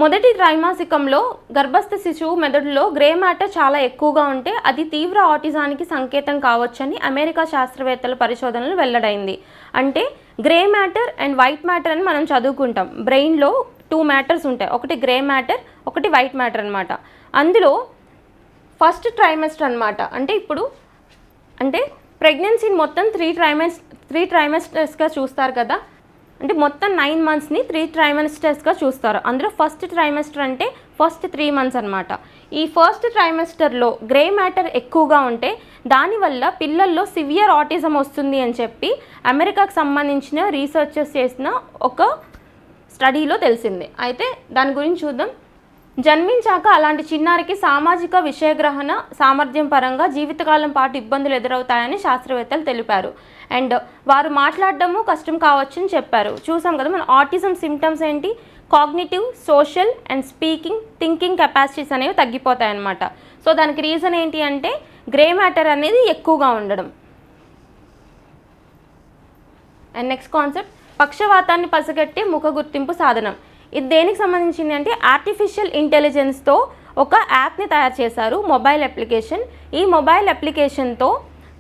మొదటి త్రైమాసికంలో గర్భస్థ శిశువు మెదడులో గ్రే మ్యాటర్ చాలా ఎక్కువగా ఉంటే అది తీవ్ర ఆటిజానికి సంకేతం కావచ్చని అమెరికా శాస్త్రవేత్తల పరిశోధనలు వెల్లడైంది. అంటే grey matter and white matter అని మనం చదువుకుంటాం. బ్రెయిన్లో 2 మ్యాటర్స్ ఉంటాయి, ఒకటి గ్రే మ్యాటర్, ఒకటి వైట్ మ్యాటర్ అనమాట. అందులో ఫస్ట్ ట్రైమెస్టర్ అనమాట, అంటే ఇప్పుడు అంటే ప్రెగ్నెన్సీని మొత్తం 3 ట్రైమెస్టర్స్గా చూస్తారు కదా, అంటే మొత్తం 9 మంత్స్ని 3 ట్రైమెస్టర్స్గా చూస్తారు. అందులో ఫస్ట్ ట్రైమెస్టర్ అంటే ఫస్ట్ 3 మంత్స్ అనమాట. ఈ ఫస్ట్ ట్రైమెస్టర్లో గ్రే మ్యాటర్ ఎక్కువగా ఉంటే దానివల్ల పిల్లల్లో సివియర్ ఆటిజం వస్తుంది అని చెప్పి అమెరికాకు సంబంధించిన రీసెర్చర్స్ చేసిన ఒక స్టడీలో తెలిసింది. అయితే దాని గురించి చూద్దాం. జన్మించాక అలాంటి చిన్నారికి సామాజిక విషయగ్రహణ సామర్థ్యం పరంగా జీవితకాలం పాటు ఇబ్బందులు ఎదురవుతాయని శాస్త్రవేత్తలు తెలిపారు. అండ్ వారు మాట్లాడడము కష్టం కావచ్చని చెప్పారు. చూసాం కదా మన ఆటిజం సిమ్టమ్స్ ఏంటి, cognitive, social and speaking, thinking capacities అనేవి తగ్గిపోతాయి అన్నమాట. సో దానికి రీజన్ ఏంటి అంటే గ్రే మ్యాటర్ అనేది ఎక్కువగా ఉండడం. అండ్ నెక్స్ట్ కాన్సెప్ట్, పక్షవాతాన్ని పసిగట్టే ముఖ గుర్తింపు సాధనం. ఇది దేనికి సంబంధించింది అంటే ఆర్టిఫిషియల్ ఇంటెలిజెన్స్తో ఒక యాప్ని తయారు చేశారు, మొబైల్ అప్లికేషన్. ఈ మొబైల్ అప్లికేషన్తో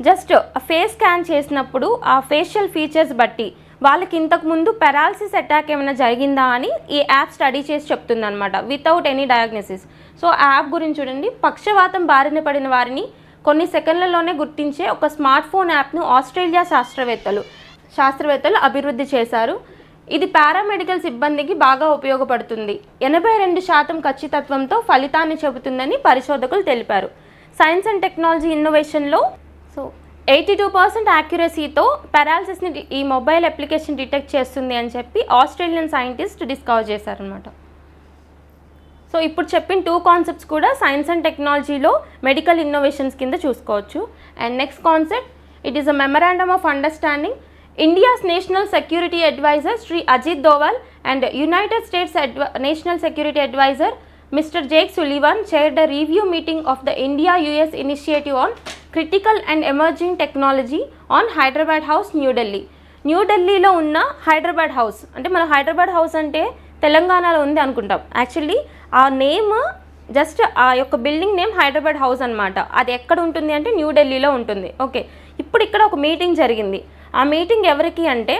జస్ట్ ఫేస్ స్కాన్ చేసినప్పుడు ఆ ఫేషియల్ ఫీచర్స్ బట్టి వాళ్ళకి ఇంతకుముందు పెరాలసిస్ అటాక్ ఏమైనా జరిగిందా అని ఈ యాప్ స్టడీ చేసి చెప్తుంది అనమాట, వితౌట్ ఎనీ డయాగ్నోసిస్. సో ఆ యాప్ గురించి చూడండి. పక్షవాతం బారిన పడిన వారిని కొన్ని సెకండ్లలోనే గుర్తించే ఒక స్మార్ట్ ఫోన్ యాప్ను ఆస్ట్రేలియా శాస్త్రవేత్తలు అభివృద్ధి చేశారు. ఇది పారామెడికల్ సిబ్బందికి బాగా ఉపయోగపడుతుంది. 82% ఖచ్చితత్వంతో ఫలితాన్ని చెబుతుందని పరిశోధకులు తెలిపారు. సైన్స్ అండ్ టెక్నాలజీ ఇన్నోవేషన్లో 82% యాక్యురసీతో పారాలసిస్ని ఈ మొబైల్ అప్లికేషన్ డిటెక్ట్ చేస్తుంది అని చెప్పి ఆస్ట్రేలియన్ సైంటిస్ట్ డిస్కవర్ చేశారనమాట. సో ఇప్పుడు చెప్పిన 2 కాన్సెప్ట్స్ కూడా సైన్స్ అండ్ టెక్నాలజీలో మెడికల్ ఇన్నోవేషన్స్ కింద చూసుకోవచ్చు. And next concept, it is a memorandum of understanding. India's National Security Advisor Sri Ajit Doval and United States National Security Advisor Mr. Jake Sullivan chaired a review meeting of the India-US Initiative on Critical and Emerging Technology on Hyderabad House, New Delhi. New ఢిల్లీలో ఉన్న Hyderabad house, అంటే మన Hyderabad house అంటే తెలంగాణలో ఉంది అనుకుంటాం. Actually ఆ name just ఆ యొక్క బిల్డింగ్ నేమ్ హైదరాబాద్ హౌస్ అనమాట. అది ఎక్కడ ఉంటుంది అంటే న్యూ ఢిల్లీలో ఉంటుంది. ఓకే, ఇప్పుడు ఇక్కడ ఒక మీటింగ్ జరిగింది. ఆ మీటింగ్ ఎవరికి అంటే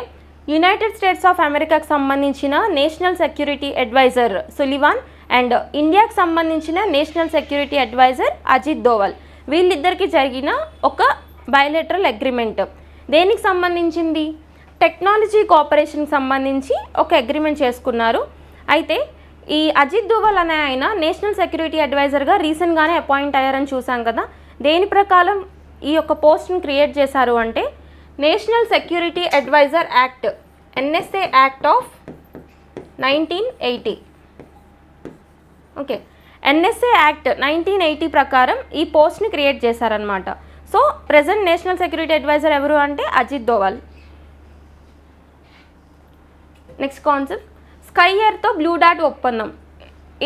యునైటెడ్ స్టేట్స్ ఆఫ్ అమెరికాకు సంబంధించిన national security adviser Sullivan and ఇండియాకి సంబంధించిన national security adviser Ajit Doval, వీళ్ళిద్దరికి జరిగిన ఒక బయలేటరల్ అగ్రిమెంట్. దేనికి సంబంధించింది? టెక్నాలజీ కోఆపరేషన్కి సంబంధించి ఒక అగ్రిమెంట్ చేసుకున్నారు. అయితే ఈ అజిత్ దోవల్ అనే ఆయన నేషనల్ సెక్యూరిటీ అడ్వైజర్గా రీసెంట్గానే అపాయింట్ అయ్యారని చూసాం కదా. దేని ప్రకారం ఈ యొక్క పోస్ట్ని క్రియేట్ చేశారు అంటే national security adviser act, NSA act of 1980. Okay, NSA act 1980 ప్రకారం ఈ పోస్ట్ని క్రియేట్ చేశారనమాట. So present national security adviser ఎవరు అంటే Ajit Doval. Next concept, sky ఎయిర్తో బ్లూ డాట్ ఒప్పందం.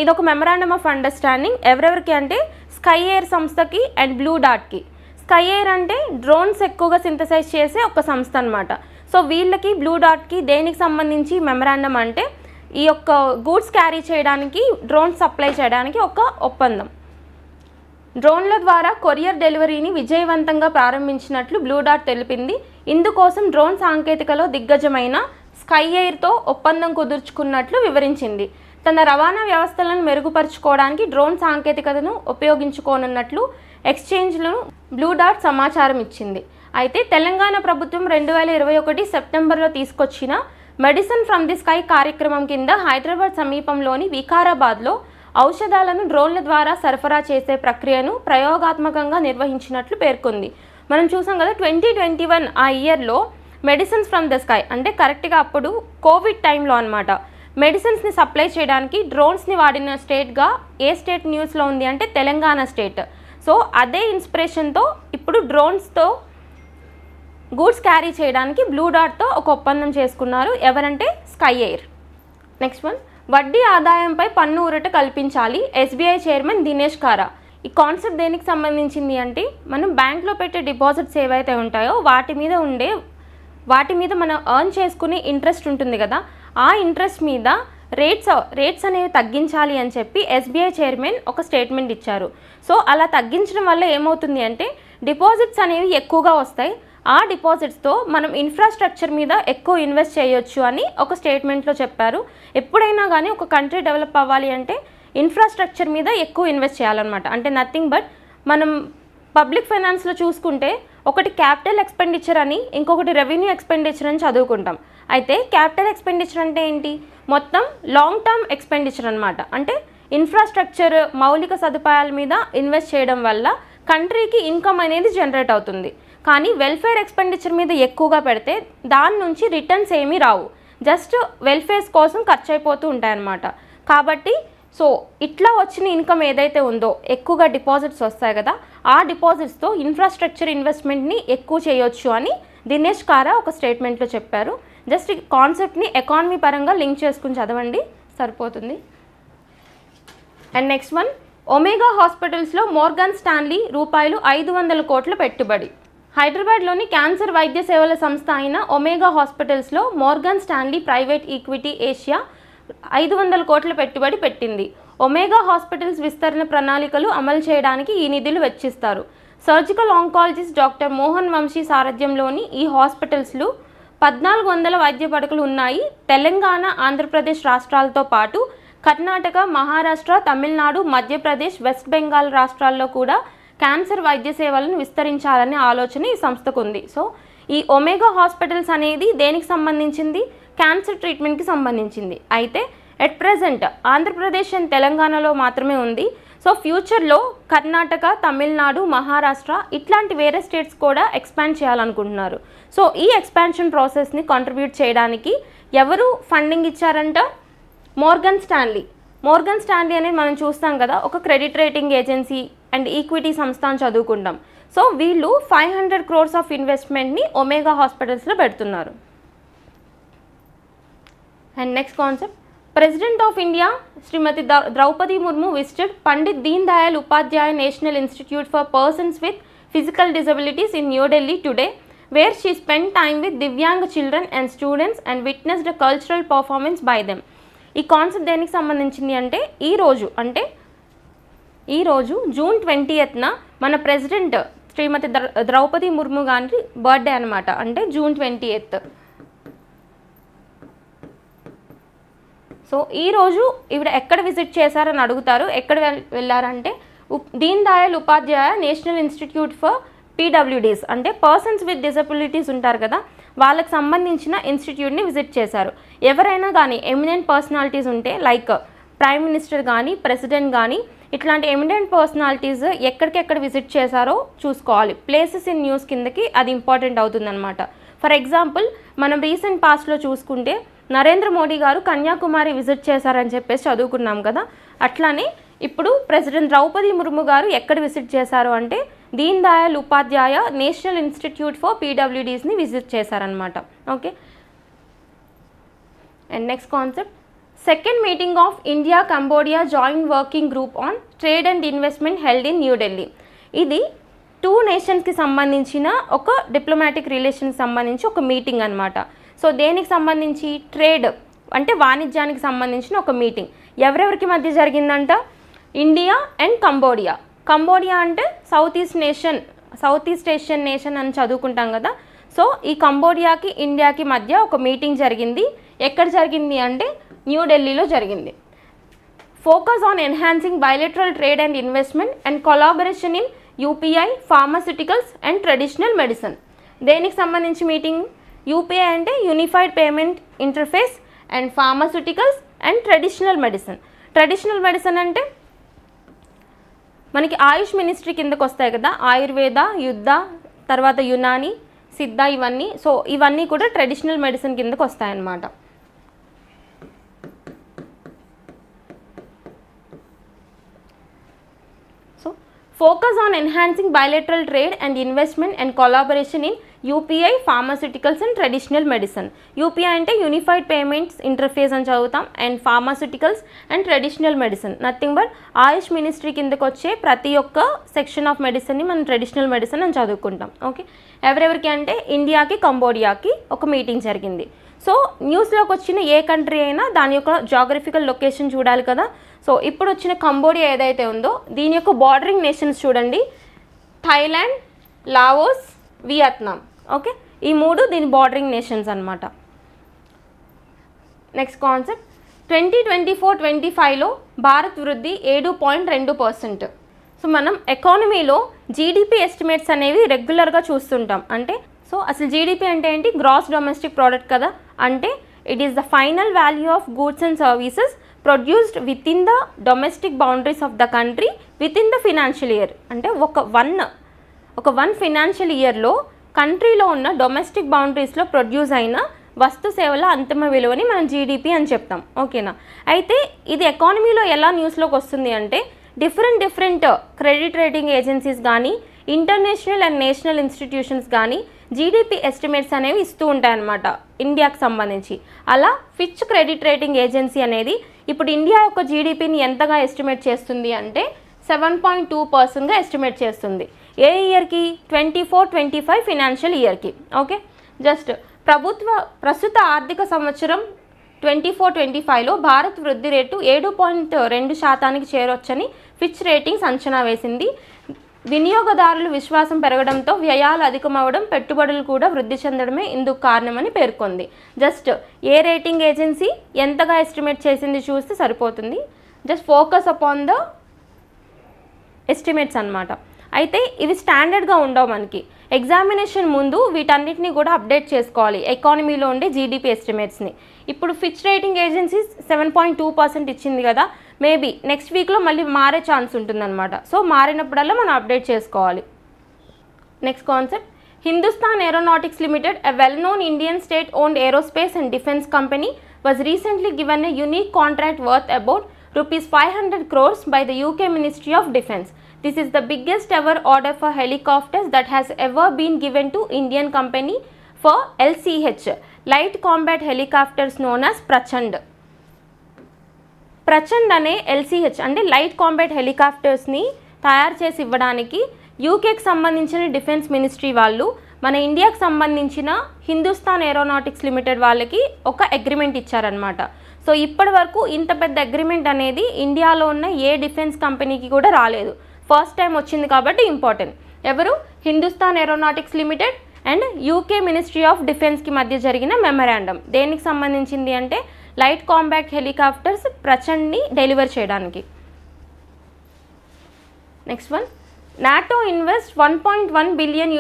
ఇది ఒక మెమరాండమ్ ఆఫ్ అండర్స్టాండింగ్. ఎవరెవరికి అంటే స్కై ఎయిర్ సంస్థకి అండ్ బ్లూ డాట్కి. స్కై ఎయిర్ అంటే డ్రోన్స్ ఎక్కువగా సింథసైజ్ చేసే ఒక సంస్థ అనమాట. సో వీళ్ళకి బ్లూ డాట్కి దేనికి సంబంధించి మెమరాండమ్ అంటే ఈ యొక్క గూడ్స్ క్యారీ చేయడానికి, డ్రోన్స్ సప్లై చేయడానికి ఒక ఒప్పందం. డ్రోన్ల ద్వారా కొరియర్ డెలివరీని విజయవంతంగా ప్రారంభించినట్లు బ్లూ డాట్ తెలిపింది. ఇందుకోసం డ్రోన్ సాంకేతికలో దిగ్గజమైన స్కై ఎయిర్తో ఒప్పందం కుదుర్చుకున్నట్లు వివరించింది. తన రవాణా వ్యవస్థలను మెరుగుపరుచుకోవడానికి డ్రోన్ సాంకేతికతను ఉపయోగించుకోనున్నట్లు ఎక్స్చేంజ్లను బ్లూ డాట్ సమాచారం ఇచ్చింది. అయితే తెలంగాణ ప్రభుత్వం 2021 సెప్టెంబర్లో తీసుకొచ్చిన మెడిసిన్ ఫ్రమ్ ది స్కై కార్యక్రమం కింద హైదరాబాద్ సమీపంలోని వికారాబాద్లో ఔషధాలను డ్రోన్ల ద్వారా సరఫరా చేసే ప్రక్రియను ప్రయోగాత్మకంగా నిర్వహించినట్లు పేర్కొంది. మనం చూసాం కదా 2021 ఆ ఇయర్లో మెడిసిన్స్ ఫ్రమ్ ద స్కై అంటే కరెక్ట్గా అప్పుడు కోవిడ్ టైంలో అనమాట. మెడిసిన్స్ని సప్లై చేయడానికి డ్రోన్స్ని వాడిన స్టేట్గా ఏ స్టేట్ న్యూస్లో ఉంది అంటే తెలంగాణ స్టేట్. సో అదే ఇన్స్పిరేషన్తో ఇప్పుడు డ్రోన్స్తో గూడ్స్ క్యారీ చేయడానికి బ్లూ డాట్తో ఒక ఒప్పందం చేసుకున్నారు. ఎవరంటే స్కై ఎయిర్. నెక్స్ట్ వన్, వడ్డీ ఆదాయంపై పన్ను ఊరట కల్పించాలి, SBI చైర్మన్ దినేష్ కారా. ఈ కాన్సెప్ట్ దేనికి సంబంధించింది అంటే మనం బ్యాంక్లో పెట్టే డిపాజిట్స్ ఏవైతే ఉంటాయో వాటి మీద ఉండే వాటి మీద మనం ఎర్న్ చేసుకునే ఇంట్రెస్ట్ ఉంటుంది కదా, ఆ ఇంట్రెస్ట్ మీద రేట్స్ అనేవి తగ్గించాలి అని చెప్పి ఎస్బీఐ చైర్మన్ ఒక స్టేట్మెంట్ ఇచ్చారు. సో అలా తగ్గించడం వల్ల ఏమవుతుంది అంటే డిపాజిట్స్ అనేవి ఎక్కువగా వస్తాయి. ఆ డిపాజిట్స్తో మనం ఇన్ఫ్రాస్ట్రక్చర్ మీద ఎక్కువ ఇన్వెస్ట్ చేయొచ్చు అని ఒక స్టేట్మెంట్లో చెప్పారు. ఎప్పుడైనా కానీ ఒక కంట్రీ డెవలప్ అవ్వాలి అంటే ఇన్ఫ్రాస్ట్రక్చర్ మీద ఎక్కువ ఇన్వెస్ట్ చేయాలన్నమాట. అంటే నథింగ్ బట్ మనం పబ్లిక్ ఫైనాన్స్లో చూసుకుంటే ఒకటి క్యాపిటల్ ఎక్స్పెండిచర్ అని, ఇంకొకటి రెవెన్యూ ఎక్స్పెండిచర్ అని చదువుకుంటాం. అయితే క్యాపిటల్ ఎక్స్పెండిచర్ అంటే ఏంటి, మొత్తం లాంగ్ టర్మ్ ఎక్స్పెండిచర్ అనమాట. అంటే ఇన్ఫ్రాస్ట్రక్చర్ మౌలిక సదుపాయాల మీద ఇన్వెస్ట్ చేయడం వల్ల కంట్రీకి ఇన్కమ్ అనేది జనరేట్ అవుతుంది. కానీ వెల్ఫేర్ ఎక్స్పెండిచర్ మీద ఎక్కువగా పెడితే దాని నుంచి రిటర్న్స్ ఏమీ రావు, జస్ట్ వెల్ఫేర్స్ కోసం ఖర్చు అయిపోతూ ఉంటాయన్నమాట. కాబట్టి సో ఇట్లా వచ్చిన ఇన్కమ్ ఏదైతే ఉందో ఎక్కువగా డిపాజిట్స్ వస్తాయి కదా, ఆ డిపాజిట్స్తో ఇన్ఫ్రాస్ట్రక్చర్ ఇన్వెస్ట్మెంట్ని ఎక్కువ చేయొచ్చు అని దినేష్ కారా ఒక స్టేట్మెంట్లో చెప్పారు. జస్ట్ ఈ కాన్సెప్ట్ని ఎకానమీ పరంగా లింక్ చేసుకుని చదవండి సరిపోతుంది. అండ్ నెక్స్ట్ వన్, ఒమేగా హాస్పిటల్స్లో మోర్గాన్ స్టాన్లీ రూపాయలు 500 కోట్ల పెట్టుబడి. హైదరాబాద్లోని క్యాన్సర్ వైద్య సేవల సంస్థ అయిన ఒమేగా హాస్పిటల్స్లో Morgan Stanley private equity Asia 500 కోట్ల పెట్టుబడి పెట్టింది. ఒమేగా హాస్పిటల్స్ విస్తరణ ప్రణాళికలు అమలు చేయడానికి ఈ నిధులు వెచ్చిస్తారు. Surgical oncologist doctor Mohan Vamsi సారథ్యంలోని ఈ హాస్పిటల్స్లో 1400 వైద్య పడకలు ఉన్నాయి. తెలంగాణ, ఆంధ్రప్రదేశ్ రాష్ట్రాలతో పాటు కర్ణాటక, మహారాష్ట్ర, తమిళనాడు, మధ్యప్రదేశ్, వెస్ట్ బెంగాల్ రాష్ట్రాల్లో కూడా క్యాన్సర్ వైద్య సేవలను విస్తరించాలనే ఆలోచన ఈ సంస్థకు ఉంది. సో ఈ ఒమేగా హాస్పిటల్స్ అనేది దేనికి సంబంధించింది, క్యాన్సర్ ట్రీట్మెంట్కి సంబంధించింది. అయితే ఎట్ ప్రెజెంట్ ఆంధ్రప్రదేశ్ అండ్ తెలంగాణలో మాత్రమే ఉంది. సో ఫ్యూచర్లో కర్ణాటక, తమిళనాడు, మహారాష్ట్ర ఇట్లాంటి వేరే స్టేట్స్ కూడా ఎక్స్పాండ్ చేయాలనుకుంటున్నారు. సో ఈ ఎక్స్పాన్షన్ ప్రాసెస్ని కాంట్రిబ్యూట్ చేయడానికి ఎవరు ఫండింగ్ ఇచ్చారంట, మోర్గాన్ స్టాన్లీ అనేది మనం చూస్తాం కదా, ఒక credit rating agency and equity సంస్థ అని చదువుకుంటాం. సో వీళ్ళు 500 crores ఆఫ్ ఇన్వెస్ట్మెంట్ని ఒమేగా హాస్పిటల్స్లో పెడుతున్నారు. And next concept, president of India Shrimati Droupadi Murmu visited Pandit Deen Dayal Upadhyaya national institute for persons with physical disabilities in new Delhi today, where she spend time with Divyang children and students and witnessed a cultural performance by them. ఈ concept దేనికి సంబంధించింది అంటే ఈరోజు June 20న మన president శ్రీమతి ద్రౌపది ముర్ము గారి birthday అనమాట. అంటే June 20. So ఈరోజు ఈవిడ ఎక్కడ విజిట్ చేశారని అడుగుతారు. ఎక్కడ వెళ్ళారంటే Deen Dayal Upadhyaya national institute for PWDs, అంటే పర్సన్స్ విత్ డిజబిలిటీస్ ఉంటారు కదా, వాళ్ళకి సంబంధించిన ఇన్స్టిట్యూట్ని విజిట్ చేశారు. ఎవరైనా కానీ ఎమినెంట్ పర్సనాలిటీస్ ఉంటే లైక్ ప్రైమ్ మినిస్టర్ కానీ, ప్రెసిడెంట్ కానీ, ఇట్లాంటి ఎమినెంట్ పర్సనాలిటీస్ ఎక్కడికెక్కడ విజిట్ చేశారో చూసుకోవాలి. ప్లేసెస్ ఇన్ న్యూస్ కిందకి అది ఇంపార్టెంట్ అవుతుందన్నమాట. ఫర్ ఎగ్జాంపుల్ మనం రీసెంట్ పాస్ట్లో చూసుకుంటే నరేంద్ర మోడీ గారు కన్యాకుమారి విజిట్ చేశారని చెప్పేసి చదువుకున్నాం కదా, అట్లానే ఇప్పుడు ప్రెసిడెంట్ ద్రౌపది ముర్ము గారు ఎక్కడ విజిట్ చేశారు అంటే Deen Dayal Upadhyaya national institute for పీడబ్ల్యూడీస్ని visit చేశారనమాట. Okay. And next concept, second meeting of India Cambodia joint working group on trade and investment held in New Delhi. ఇది 2 నేషన్స్కి సంబంధించిన ఒక డిప్లొమాటిక్ రిలేషన్కి సంబంధించి ఒక మీటింగ్ అనమాట. సో దేనికి సంబంధించి, ట్రేడ్ అంటే వాణిజ్యానికి సంబంధించిన ఒక మీటింగ్. ఎవరెవరికి మధ్య జరిగిందంట, ఇండియా అండ్ కంబోడియా అంటే సౌత్ ఈస్ట్ ఏషియన్ నేషన్ అని చదువుకుంటాం కదా. సో ఈ కంబోడియాకి ఇండియాకి మధ్య ఒక మీటింగ్ జరిగింది. ఎక్కడ జరిగింది అంటే న్యూఢిల్లీలో జరిగింది. Focus on enhancing bilateral trade and investment and collaboration in UPI, pharmaceuticals and traditional medicine. దేనికి సంబంధించి మీటింగ్, యూపీఐ అంటే unified payment interface and pharmaceuticals and traditional medicine అంటే మనకి ఆయుష్ మినిస్ట్రీ కిందకు వస్తాయి కదా, ఆయుర్వేద, యుద్ధ, తర్వాత యునాని, సిద్ధ, ఇవన్నీ. సో ఇవన్నీ కూడా ట్రెడిషనల్ మెడిసిన్ కిందకు వస్తాయన్నమాట. So Focus on enhancing bilateral trade and investment and collaboration in UPI, pharmaceuticals and traditional medicine. UPI అంటే యూనిఫైడ్ పేమెంట్స్ ఇంటర్ఫేస్ అని చదువుతాం, and pharmaceuticals and traditional medicine nothing but Ayush ministry కిందకు వచ్చే ప్రతి ఒక్క section of మెడిసిన్ని మనం traditional medicine అని చదువుకుంటాం. ఓకే, ఎవరెవరికి అంటే ఇండియాకి కంబోడియాకి ఒక మీటింగ్ జరిగింది. సో న్యూస్లోకి వచ్చిన ఏ కంట్రీ అయినా దాని యొక్క జాగ్రఫికల్ లొకేషన్ చూడాలి కదా. సో ఇప్పుడు వచ్చిన కంబోడియా ఏదైతే ఉందో దీని యొక్క బార్డరింగ్ నేషన్స్ చూడండి, థాయిలాండ్, లావోస్, వియత్నాం. ఓకే, ఈ మూడు దీని బార్డరింగ్ నేషన్స్ అనమాట. నెక్స్ట్ కాన్సెప్ట్ 2024-25లో భారత్ వృద్ధి 7.2%. సో మనం ఎకానమీలో జీడిపి ఎస్టిమేట్స్ అనేవి రెగ్యులర్గా చూస్తుంటాం. అంటే సో అసలు జీడిపి అంటే ఏంటి? గ్రాస్ డొమెస్టిక్ ప్రోడక్ట్ కదా. అంటే it is the final value of goods and services produced with in the domestic boundaries of the country with in the financial year. అంటే ఒక వన్ ఫినాన్షియల్ ఇయర్లో కంట్రీలో ఉన్న డొమెస్టిక్ బౌండరీస్లో ప్రొడ్యూస్ అయిన వస్తు సేవల అంతిమ విలువని మనం జీడిపి అని చెప్తాం. ఓకేనా? అయితే ఇది ఎకానమీలో ఎలా న్యూస్లోకి వస్తుంది అంటే డిఫరెంట్ క్రెడిట్ రేటింగ్ ఏజెన్సీస్ కానీ ఇంటర్నేషనల్ అండ్ నేషనల్ ఇన్స్టిట్యూషన్స్ కానీ జీడిపి ఎస్టిమేట్స్ అనేవి ఇస్తూ ఉంటాయన్నమాట ఇండియాకి సంబంధించి. అలా ఫిచ్ క్రెడిట్ రేటింగ్ ఏజెన్సీ అనేది ఇప్పుడు ఇండియా యొక్క జీడిపిని ఎంతగా ఎస్టిమేట్ చేస్తుంది అంటే 7.2%గా ఎస్టిమేట్ చేస్తుంది. ఏ ఇయర్కి? 24-25 ఫినాన్షియల్ ఇయర్కి. ఓకే, జస్ట్ ప్రస్తుత ఆర్థిక సంవత్సరం 24-25లో భారత్ వృద్ధి రేటు 7.2% చేరొచ్చని ఫిచ్ రేటింగ్స్ అంచనా వేసింది. వినియోగదారుల విశ్వాసం పెరగడంతో వ్యయాలు అధికమవడం, పెట్టుబడులు కూడా వృద్ధి చెందడమే ఇందుకు కారణమని పేర్కొంది. జస్ట్ ఏ రేటింగ్ ఏజెన్సీ ఎంతగా ఎస్టిమేట్ చేసింది చూస్తే సరిపోతుంది. Just focus upon the estimates అన్నమాట. అయితే ఇవి స్టాండర్డ్గా ఉండవు మనకి. ఎగ్జామినేషన్ ముందు వీటన్నిటిని కూడా అప్డేట్ చేసుకోవాలి ఎకానమీలో ఉండే జీడిపి ఎస్టిమేట్స్ని. ఇప్పుడు ఫిచ్ రేటింగ్ ఏజెన్సీస్ 7.2% ఇచ్చింది కదా, మేబీ నెక్స్ట్ వీక్లో మళ్ళీ మారే ఛాన్స్ ఉంటుందన్నమాట. సో మారినప్పుడల్లా మనం అప్డేట్ చేసుకోవాలి. Next concept Hindustan aeronautics limited, a well known Indian state owned aerospace and defence company, was recently given a unique contract worth about rupees 500 crores by the UK Ministry of Defence. This is the biggest ever order for helicopters that has ever been given to Indian company for LCH, light combat helicopters known as Prachand. Prachand అనే LCH అంటే light combat హెలికాప్టర్స్ని తయారు చేసి ఇవ్వడానికి యూకేకి సంబంధించిన defence ministry వాళ్ళు మన ఇండియాకి సంబంధించిన హిందుస్థాన్ ఏరోనాటిక్స్ లిమిటెడ్ వాళ్ళకి ఒక అగ్రిమెంట్ ఇచ్చారనమాట. సో ఇప్పటి వరకు ఇంత పెద్ద అగ్రిమెంట్ అనేది ఇండియాలో ఉన్న ఏ డిఫెన్స్ కంపెనీకి కూడా రాలేదు. ఫస్ట్ టైం వచ్చింది కాబట్టి ఇంపార్టెంట్. ఎవరు? Hindustan aeronautics limited and UK ministry of డిఫెన్స్కి మధ్య జరిగిన మెమరాండం. దేనికి సంబంధించింది అంటే లైట్ కాంబాట్ హెలికాప్టర్స్ ప్రచండ్ని డెలివర్ చేయడానికి. Next one, NATO invests $1.1 billion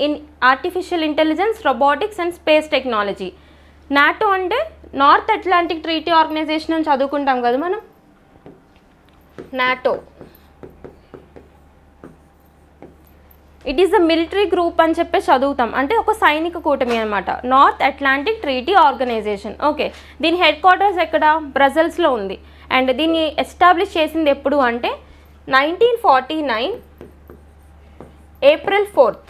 in artificial intelligence, robotics and space technology. NATO అంటే నార్త్ అట్లాంటిక్ ట్రీటీ ఆర్గనైజేషన్ అని చదువుకుంటాం కదా మనం. NATO it is a military group అని చెప్పి చదువుతాం, అంటే ఒక సైనిక కూటమి అనమాట. North Atlantic Treaty Organization. Okay, దీని హెడ్ క్వార్టర్స్ ఎక్కడ? బ్రజెల్స్లో ఉంది. అండ్ దీన్ని ఎస్టాబ్లిష్ చేసింది ఎప్పుడు అంటే 1949 April 4th.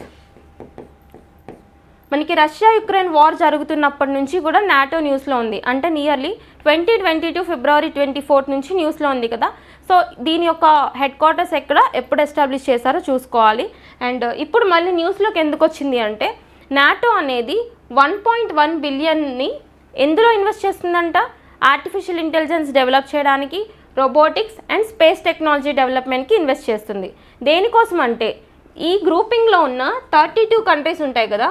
మనకి రష్యా యుక్రెయిన్ వార్ జరుగుతున్నప్పటి నుంచి కూడా నాటో న్యూస్లో ఉంది. అంటే నియర్లీ 2022 February 24th నుంచి న్యూస్లో ఉంది కదా. సో దీని యొక్క హెడ్ క్వార్టర్స్ ఎప్పుడు ఎస్టాబ్లిష్ చేశారో చూసుకోవాలి. అండ్ ఇప్పుడు మళ్ళీ న్యూస్లోకి ఎందుకు వచ్చింది అంటే నాటో అనేది 1.1 బిలియన్ని ఎందులో ఇన్వెస్ట్ చేస్తుందంట? ఆర్టిఫిషియల్ ఇంటెలిజెన్స్ డెవలప్ చేయడానికి, రోబోటిక్స్ అండ్ స్పేస్ టెక్నాలజీ డెవలప్మెంట్కి ఇన్వెస్ట్ చేస్తుంది. దేనికోసం అంటే ఈ గ్రూపింగ్లో ఉన్న 32 కంట్రీస్ ఉంటాయి కదా,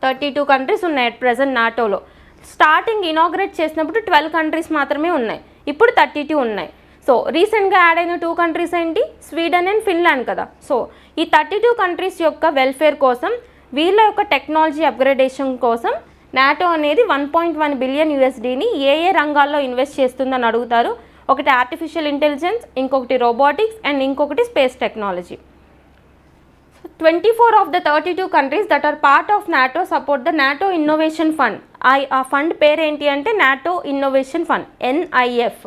32 కంట్రీస్ ఉన్నాయి అట్ ప్రజెంట్ నాటోలో. స్టార్టింగ్ ఇనాగ్రేట్ చేసినప్పుడు 12 కంట్రీస్ మాత్రమే ఉన్నాయి, ఇప్పుడు 32 ఉన్నాయి. సో రీసెంట్గా యాడ్ అయిన 2 కంట్రీస్ ఏంటి? స్వీడన్ అండ్ ఫిన్లాండ్ కదా. సో ఈ 32 కంట్రీస్ యొక్క వెల్ఫేర్ కోసం, వీళ్ళ యొక్క టెక్నాలజీ అప్గ్రేడేషన్ కోసం నాటో అనేది 1.1 బిలియన్ USDని ఏ రంగాల్లో ఇన్వెస్ట్ చేస్తుందని అడుగుతారు. ఒకటి ఆర్టిఫిషియల్ ఇంటెలిజెన్స్, ఇంకొకటి రోబోటిక్స్ అండ్ ఇంకొకటి space technology. 24 of the 32 countries that are part of NATO support the NATO Innovation Fund. ఆ ఫండ్ పేరు ఏంటి అంటే NATO Innovation Fund, NIF.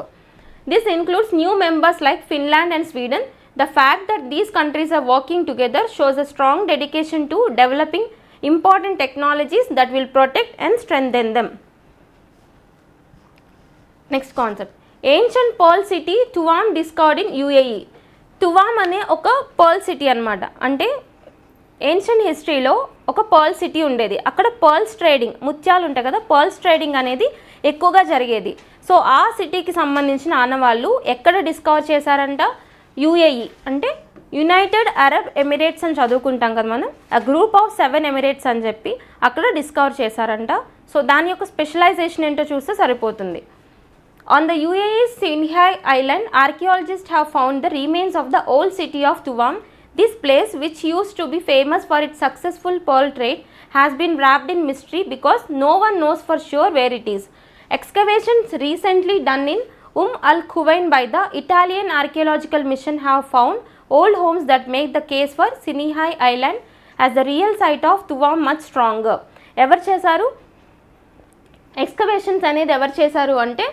This includes new members like Finland and Sweden, The fact that these countries are working together shows a strong dedication to developing important technologies that will protect and strengthen them. Next concept, ancient pearl city Tuam discovered in UAE. తువామ్ అనే ఒక pearl city అనమాట. అంటే ancient హిస్టరీలో ఒక pearl city ఉండేది. అక్కడ pearls trading, ముత్యాలు ఉంటాయి కదా, పర్ల్స్ ట్రేడింగ్ అనేది ఎక్కువగా జరిగేది. సో ఆ సిటీకి సంబంధించిన ఆనవాళ్ళు ఎక్కడ డిస్కవర్ చేశారంట? యుఏఈ అంటే యునైటెడ్ అరబ్ ఎమిరేట్స్ అని చదువుకుంటాం కదా మనం, ఆ గ్రూప్ ఆఫ్ 7 ఎమిరేట్స్ అని చెప్పి అక్కడ డిస్కవర్ చేశారంట. సో దాని యొక్క స్పెషలైజేషన్ ఏంటో చూస్తే సరిపోతుంది. On the UAE's Sinai Island, archaeologists have found the remains of the old city of Tuam. This place, which used to be famous for its successful pearl trade, has been wrapped in mystery because no one knows for sure where it is. Excavations recently done in al-Quwain by the Italian Archaeological Mission have found old homes that make the case for Sinai Island as the real site of Tuam much stronger. ఎవరు చేశారు excavations అనేది? ఎవరు చేశారు అంటే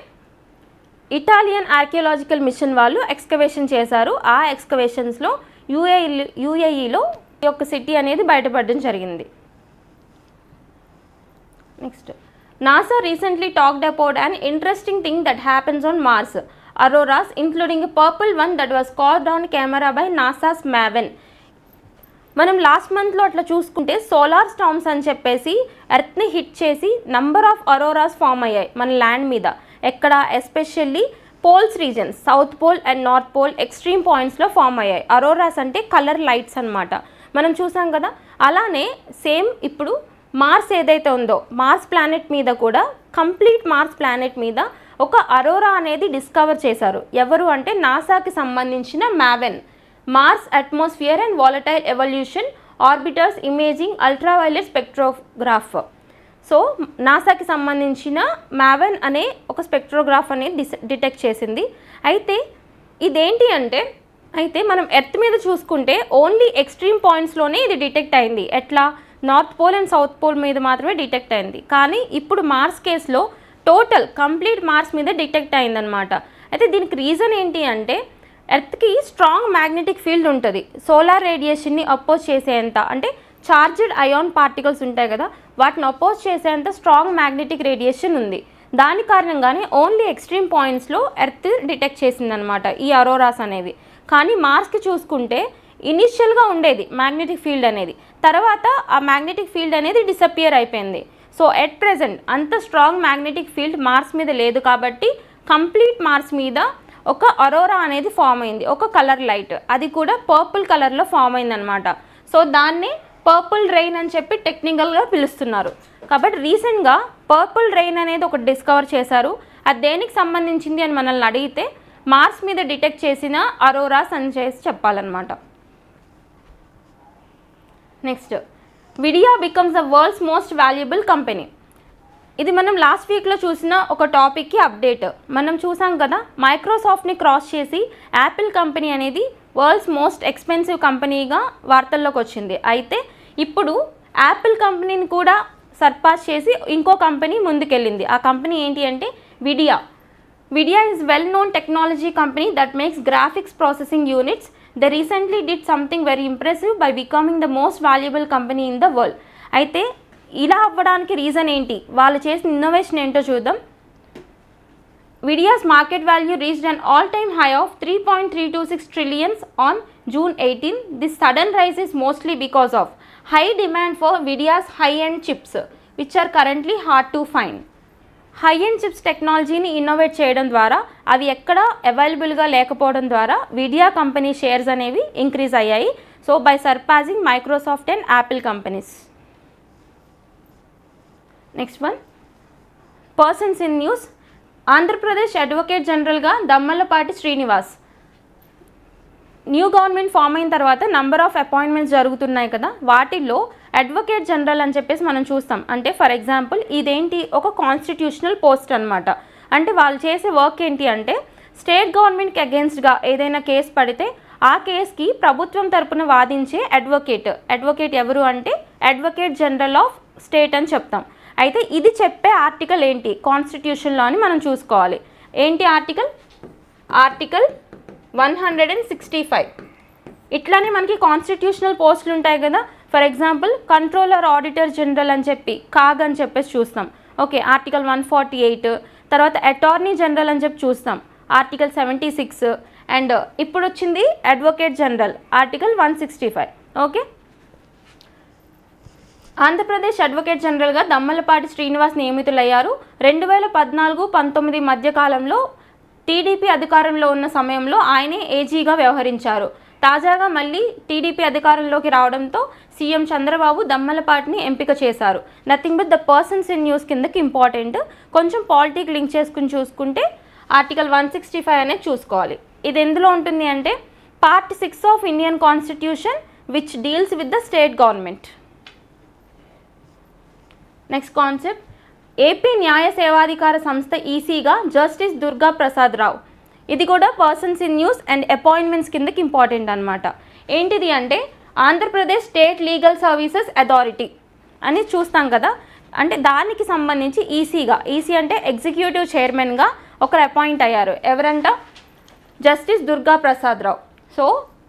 Italian archaeological machine వాళ్ళు excavation చేశారు. ఆ ఎక్స్కవేషన్స్లో యూఏఈలో ఈ యొక్క సిటీ అనేది బయటపడడం జరిగింది. Next, NASA recently talked about an interesting thing that happens on Mars, auroras, including a purple one that was caught on camera by NASA's MAVEN. మనం లాస్ట్ మంత్లో అట్లా చూసుకుంటే సోలార్ స్టార్మ్స్ అని చెప్పేసి ఎర్త్ని హిట్ చేసి నంబర్ ఆఫ్ అరోరాస్ ఫామ్ అయ్యాయి మన ల్యాండ్ మీద. ఎక్కడ? Especially poles regions, south pole and north pole extreme పాయింట్స్లో ఫామ్ అయ్యాయి. అరోరాస్ అంటే కలర్ లైట్స్ అనమాట, మనం చూసాం కదా. అలానే సేమ్ ఇప్పుడు మార్స్ ఏదైతే ఉందో, మార్స్ ప్లానెట్ మీద కూడా, కంప్లీట్ మార్స్ ప్లానెట్ మీద ఒక అరోరా అనేది డిస్కవర్ చేశారు. ఎవరు అంటే నాసాకి సంబంధించిన MAVEN, Mars atmosphere and volatile evolution orbiters imaging ultraviolet spectrograph. So నాసాకి సంబంధించిన మావెన్ అనే ఒక స్పెక్ట్రోగ్రాఫ్ అనేది డిటెక్ట్ చేసింది. అయితే ఇదేంటి అంటే, అయితే మనం ఎర్త్ మీద చూసుకుంటే ఓన్లీ ఎక్స్ట్రీమ్ పాయింట్స్లోనే ఇది డిటెక్ట్ అయింది. ఎట్లా? North pole and south pole మీద మాత్రమే డిటెక్ట్ అయింది. కానీ ఇప్పుడు మార్స్ కేసులో టోటల్ కంప్లీట్ మార్స్ మీద డిటెక్ట్ అయిందనమాట. అయితే దీనికి రీజన్ ఏంటి అంటే, ఎర్త్కి స్ట్రాంగ్ మ్యాగ్నెటిక్ ఫీల్డ్ ఉంటుంది, సోలార్ రేడియేషన్ని అపోజ్ చేసేంత, అంటే చార్జ్డ్ అయాన్ పార్టికల్స్ ఉంటాయి కదా, వాటిని అపోజ్ చేసేంత స్ట్రాంగ్ మ్యాగ్నెటిక్ రేడియేషన్ ఉంది. దాని కారణంగానే ఓన్లీ ఎక్స్ట్రీమ్ పాయింట్స్లో ఎర్త్ డిటెక్ట్ చేసిందనమాట ఈ అరోరాస్ అనేవి. కానీ మార్స్కి చూసుకుంటే ఇనిషియల్గా ఉండేది మ్యాగ్నెటిక్ ఫీల్డ్ అనేది, తర్వాత ఆ మ్యాగ్నెటిక్ ఫీల్డ్ అనేది డిసపియర్ అయిపోయింది. సో ఎట్ ప్రెజెంట్ అంత స్ట్రాంగ్ మ్యాగ్నెటిక్ ఫీల్డ్ మార్స్ మీద లేదు కాబట్టి కంప్లీట్ మార్స్ మీద ఒక అరోరా అనేది ఫామ్ అయింది, ఒక కలర్ లైట్, అది కూడా పర్పుల్ కలర్లో ఫామ్ అయిందనమాట. సో దాన్ని పర్పుల్ రెయిన్ అని చెప్పి టెక్నికల్గా పిలుస్తున్నారు. కాబట్టి రీసెంట్గా పర్పుల్ రెయిన్ అనేది ఒకటి డిస్కవర్ చేశారు. అది దేనికి సంబంధించింది అని మనల్ని అడిగితే మార్స్ మీద డిటెక్ట్ చేసిన అరోరాస్ అని చేసి చెప్పాలన్నమాట. Next, Nvidia becomes the world's most valuable company. ఇది మనం లాస్ట్ వీక్లో చూసిన ఒక టాపిక్కి అప్డేట్. మనం చూసాం కదా, మైక్రోసాఫ్ట్ని క్రాస్ చేసి యాపిల్ కంపెనీ అనేది వరల్డ్స్ మోస్ట్ ఎక్స్పెన్సివ్ కంపెనీగా వార్తల్లోకి వచ్చింది. అయితే ఇప్పుడు యాపిల్ కంపెనీని కూడా సర్పాస్ చేసి ఇంకో కంపెనీ ముందుకెళ్ళింది. ఆ కంపెనీ ఏంటి అంటే విడియా. విడియా is well-known technology company that makes graphics processing units. They recently did something very impressive by becoming the most valuable company in the world. అయితే ఇలా అవ్వడానికి రీజన్ ఏంటి, వాళ్ళు చేసిన ఇన్నోవేషన్ ఏంటో చూద్దాం. Vidia's market value reached an all-time high of 3.326 trillion on June 18. This sudden rise is mostly because of high demand for Vidia's high-end chips, which are currently hard to find. High-end chips టెక్నాలజీని innovate చేయడం ద్వారా అవి ఎక్కడ అవైలబుల్గా లేకపోవడం ద్వారా Nvidia company shares అనేవి increase అయ్యాయి. So by surpassing Microsoft and Apple companies. Next one, persons in news. Andhra Pradesh advocate జనరల్గా Dammalapati Srinivas. New government form అయిన తర్వాత నంబర్ ఆఫ్ అపాయింట్మెంట్స్ జరుగుతున్నాయి కదా, వాటిల్లో అడ్వకేట్ జనరల్ అని చెప్పేసి మనం చూస్తాం. అంటే ఫర్ ఎగ్జాంపుల్ ఇదేంటి, ఒక కాన్స్టిట్యూషనల్ పోస్ట్ అనమాట. అంటే వాళ్ళు చేసే వర్క్ ఏంటి అంటే, స్టేట్ గవర్నమెంట్కి అగేన్స్ట్గా ఏదైనా కేసు పడితే ఆ కేసుకి ప్రభుత్వం తరపున వాదించే అడ్వకేట్ ఎవరు అంటే అడ్వకేట్ జనరల్ ఆఫ్ స్టేట్ అని చెప్తాం. అయితే ఇది చెప్పే ఆర్టికల్ ఏంటి కాన్స్టిట్యూషన్లో అని మనం చూసుకోవాలి. ఏంటి ఆర్టికల్? ఆర్టికల్ 165. ఇట్లానే మనకి కాన్స్టిట్యూషనల్ పోస్టులు ఉంటాయి కదా. For example controller auditor general అని చెప్పి కాగ్ అని చెప్పేసి చూస్తాం. Okay, article 148. తర్వాత అటార్నీ జనరల్ అని చెప్పి చూస్తాం, ఆర్టికల్ 76. అండ్ ఇప్పుడు వచ్చింది advocate general, article 165. Okay, Andhra Pradesh advocate జనరల్గా దమ్మలపాటి శ్రీనివాస్ నియమితులయ్యారు. 2014-19 మధ్యకాలంలో టీడీపీ అధికారంలో ఉన్న సమయంలో ఆయనే ఏజీగా వ్యవహరించారు. తాజాగా మళ్ళీ టీడీపీ అధికారంలోకి రావడంతో సీఎం చంద్రబాబు దమ్మలపాటిని ఎంపిక చేశారు. Nothing but the persons in news కిందకి ఇంపార్టెంట్. కొంచెం పాలిటిక్ లింక్ చేసుకుని చూసుకుంటే ఆర్టికల్ 165 అనేది చూసుకోవాలి. ఇది ఎందులో ఉంటుంది అంటే part 6 of Indian constitution which deals with the state government. Next concept, AP న్యాయ సేవాధికార సంస్థ ఈసీగా జస్టిస్ దుర్గా ప్రసాద్ రావు. ఇది కూడా persons in news and appointments కిందకి ఇంపార్టెంట్ అనమాట. ఏంటిది అంటే Andhra Pradesh state legal services authority అని చూస్తాం కదా, అంటే దానికి సంబంధించి ఈసీగా, ఈసీ అంటే ఎగ్జిక్యూటివ్ చైర్మన్గా ఒకరు అపాయింట్ అయ్యారు. ఎవరంట? జస్టిస్ దుర్గా ప్రసాద్ రావు. సో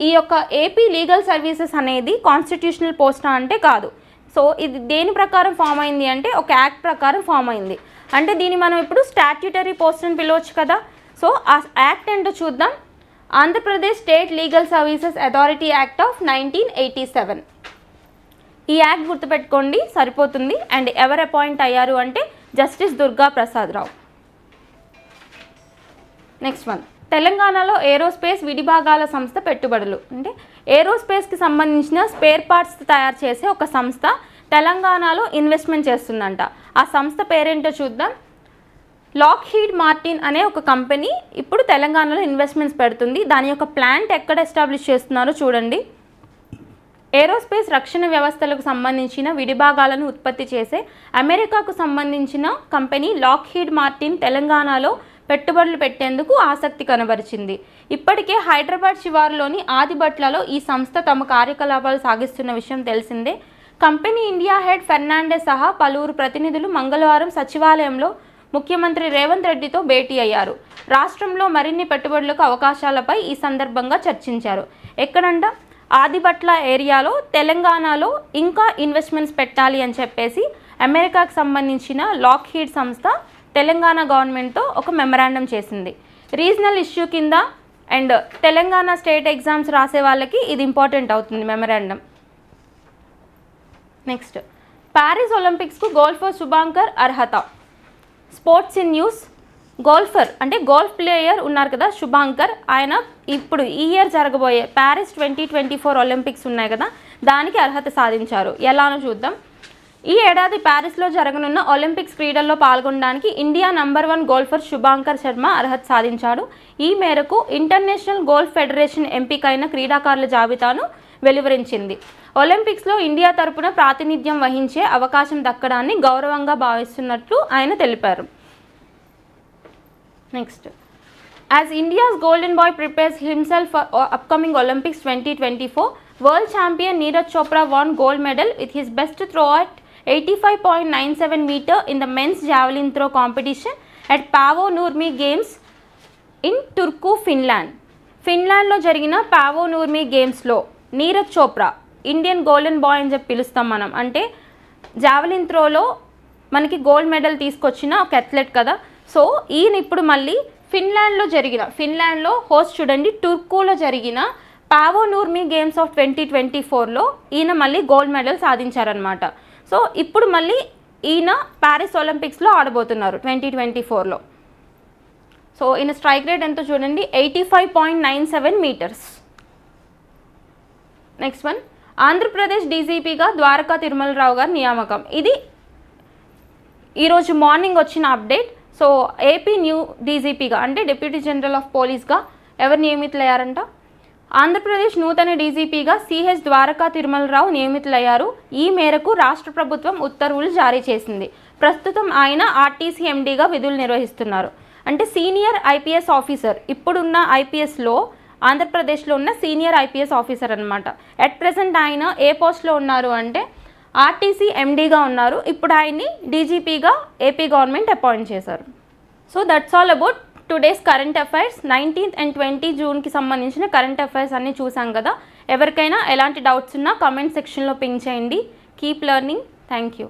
ఈ యొక్క ఏపీ లీగల్ సర్వీసెస్ అనేది కాన్స్టిట్యూషనల్ పోస్టా అంటే కాదు. సో ఇది దేని ప్రకారం ఫామ్ అయింది అంటే ఒక యాక్ట్ ప్రకారం ఫామ్ అయింది. అంటే దీన్ని మనం ఇప్పుడు స్టాట్యూటరీ పోస్ట్ అని పిలవచ్చు కదా. సో ఆ యాక్ట్ ఏంటో చూద్దాం. Andhra Pradesh state legal services authority act of 1987. ఈ యాక్ట్ గుర్తుపెట్టుకోండి సరిపోతుంది. అండ్ ఎవరు అపాయింట్ అయ్యారు అంటే జస్టిస్ దుర్గా ప్రసాద్ రావు. నెక్స్ట్ వన్, తెలంగాణలో ఏరోస్పేస్ విడిభాగాల సంస్థ పెట్టుబడులు. అంటే ఏరోస్పేస్కి సంబంధించిన స్పేర్ పార్ట్స్ తయారు చేసే ఒక సంస్థ తెలంగాణలో ఇన్వెస్ట్మెంట్ చేస్తుందంట. ఆ సంస్థ పేరేంటో చూద్దాం. లాక్హీడ్ మార్టిన్ అనే ఒక కంపెనీ ఇప్పుడు తెలంగాణలో ఇన్వెస్ట్మెంట్స్ పెడుతుంది. దాని యొక్క ప్లాంట్ ఎక్కడ ఎస్టాబ్లిష్ చేస్తున్నారో చూడండి. ఏరోస్పేస్ రక్షణ వ్యవస్థలకు సంబంధించిన విడిభాగాలను ఉత్పత్తి చేసే అమెరికాకు సంబంధించిన కంపెనీ లాక్హీడ్ మార్టిన్ తెలంగాణలో పెట్టుబడులు పెట్టేందుకు ఆసక్తి కనబరిచింది. ఇప్పటికే హైదరాబాద్ శివారులోని ఆదిబట్లలో ఈ సంస్థ తమ కార్యకలాపాలు సాగిస్తున్న విషయం తెలిసిందే. కంపెనీ ఇండియా హెడ్ ఫెర్నాండెస్ సహా పలువురు ప్రతినిధులు మంగళవారం సచివాలయంలో ముఖ్యమంత్రి రేవంత్ రెడ్డితో భేటీ అయ్యారు. రాష్ట్రంలో మరిన్ని పెట్టుబడులకు అవకాశాలపై ఈ సందర్భంగా చర్చించారు. ఎక్కడంట? ఆదిబట్ల ఏరియాలో తెలంగాణలో ఇంకా ఇన్వెస్ట్మెంట్స్ పెట్టాలి అని చెప్పేసి అమెరికాకు సంబంధించిన లాక్హీడ్ సంస్థ తెలంగాణ గవర్నమెంట్తో ఒక మెమరాండం చేసింది. రీజనల్ ఇష్యూ కింద అండ్ తెలంగాణ స్టేట్ ఎగ్జామ్స్ రాసే వాళ్ళకి ఇది ఇంపార్టెంట్ అవుతుంది మెమరాండం. నెక్స్ట్, ప్యారిస్ ఒలింపిక్స్కు గోల్ఫర్ శుభాంకర్ అర్హత. స్పోర్ట్స్ ఇన్ న్యూస్, గోల్ఫర్ అంటే గోల్ఫ్ ప్లేయర్ ఉన్నారు కదా శుభాంకర్, ఆయన ఇప్పుడు ఈ ఇయర్ జరగబోయే ప్యారిస్ 2024 ఒలింపిక్స్ ఉన్నాయి కదా దానికి అర్హత సాధించారు. ఎలానో చూద్దాం. ఈ ఏడాది ప్యారిస్లో జరగనున్న ఒలింపిక్స్ క్రీడల్లో పాల్గొనడానికి India number 1 golfer Shubhankar Sharma అర్హత సాధించాడు. ఈ మేరకు ఇంటర్నేషనల్ గోల్ఫ్ ఫెడరేషన్ ఎంపికైన క్రీడాకారుల జాబితాను వెలువరించింది. ఒలింపిక్స్లో ఇండియా తరపున ప్రాతినిధ్యం వహించే అవకాశం దక్కడాన్ని గౌరవంగా భావిస్తున్నట్లు ఆయన తెలిపారు. Next, as India's golden bye prepares himself for upcoming Olympics 2024, world champion Neeraj Chopra won gold medal with his best throw at 85.97 meter in the men's javelin throw competition at Paavo Nurmi Games in Turku, Finland. ఫిన్లాండ్లో జరిగిన పావో నూర్మి గేమ్స్లో Neeraj Chopra, Indian golden bye అని చెప్పి పిలుస్తాం మనం, అంటే javelin త్రోలో మనకి gold medal తీసుకొచ్చిన ఒక అథ్లెట్ కదా. సో ఈయన ఇప్పుడు మళ్ళీ ఫిన్లాండ్లో హోస్ట్ చూడండి, టుర్కులో జరిగిన పావో నూర్మి గేమ్స్ ఆఫ్ 2024లో ఈయన మళ్ళీ గోల్డ్ మెడల్ సాధించారనమాట. సో ఇప్పుడు మళ్ళీ ఈయన ప్యారిస్ ఒలింపిక్స్లో ఆడబోతున్నారు 2024లో. సో ఈయన స్ట్రైక్ రేట్ ఎంతో చూడండి, 85.97 మీటర్స్. నెక్స్ట్ వన్, ఆంధ్రప్రదేశ్ డీజీపీగా ద్వారకా తిరుమలరావు గారి నియామకం. ఇది ఈరోజు మార్నింగ్ వచ్చిన అప్డేట్. సో ఏపీ న్యూ డీజీపీగా అంటే డిప్యూటీ జనరల్ ఆఫ్ పోలీస్గా ఎవరు నియమితులయ్యారంట? ఆంధ్రప్రదేశ్ నూతన డీజీపీగా సిహెచ్ ద్వారకా తిరుమలరావు నియమితులయ్యారు. ఈ మేరకు రాష్ట్ర ప్రభుత్వం ఉత్తర్వులు జారీ చేసింది. ప్రస్తుతం ఆయన ఆర్టీసీ ఎండీగా విధులు నిర్వహిస్తున్నారు. అంటే సీనియర్ ఐపీఎస్ ఆఫీసర్, ఇప్పుడున్న ఐపీఎస్లో ఆంధ్రప్రదేశ్లో ఉన్న సీనియర్ ఐపీఎస్ ఆఫీసర్ అనమాట. ఎట్ ప్రెసెంట్ ఆయన ఏ పోస్ట్లో ఉన్నారు అంటే ఆర్టీసీ ఎండీగా ఉన్నారు. ఇప్పుడు ఆయన్ని డీజీపీగా ఏపీ గవర్నమెంట్ అపాయింట్ చేశారు. So that's all about today's current affairs 19th and 20 జూన్కి సంబంధించిన కరెంట్ అఫైర్స్ అన్నీ చూసాం కదా. ఎవరికైనా ఎలాంటి డౌట్స్ ఉన్నా కామెంట్ సెక్షన్లో పింగ్ చేయండి. Keep learning. Thank you.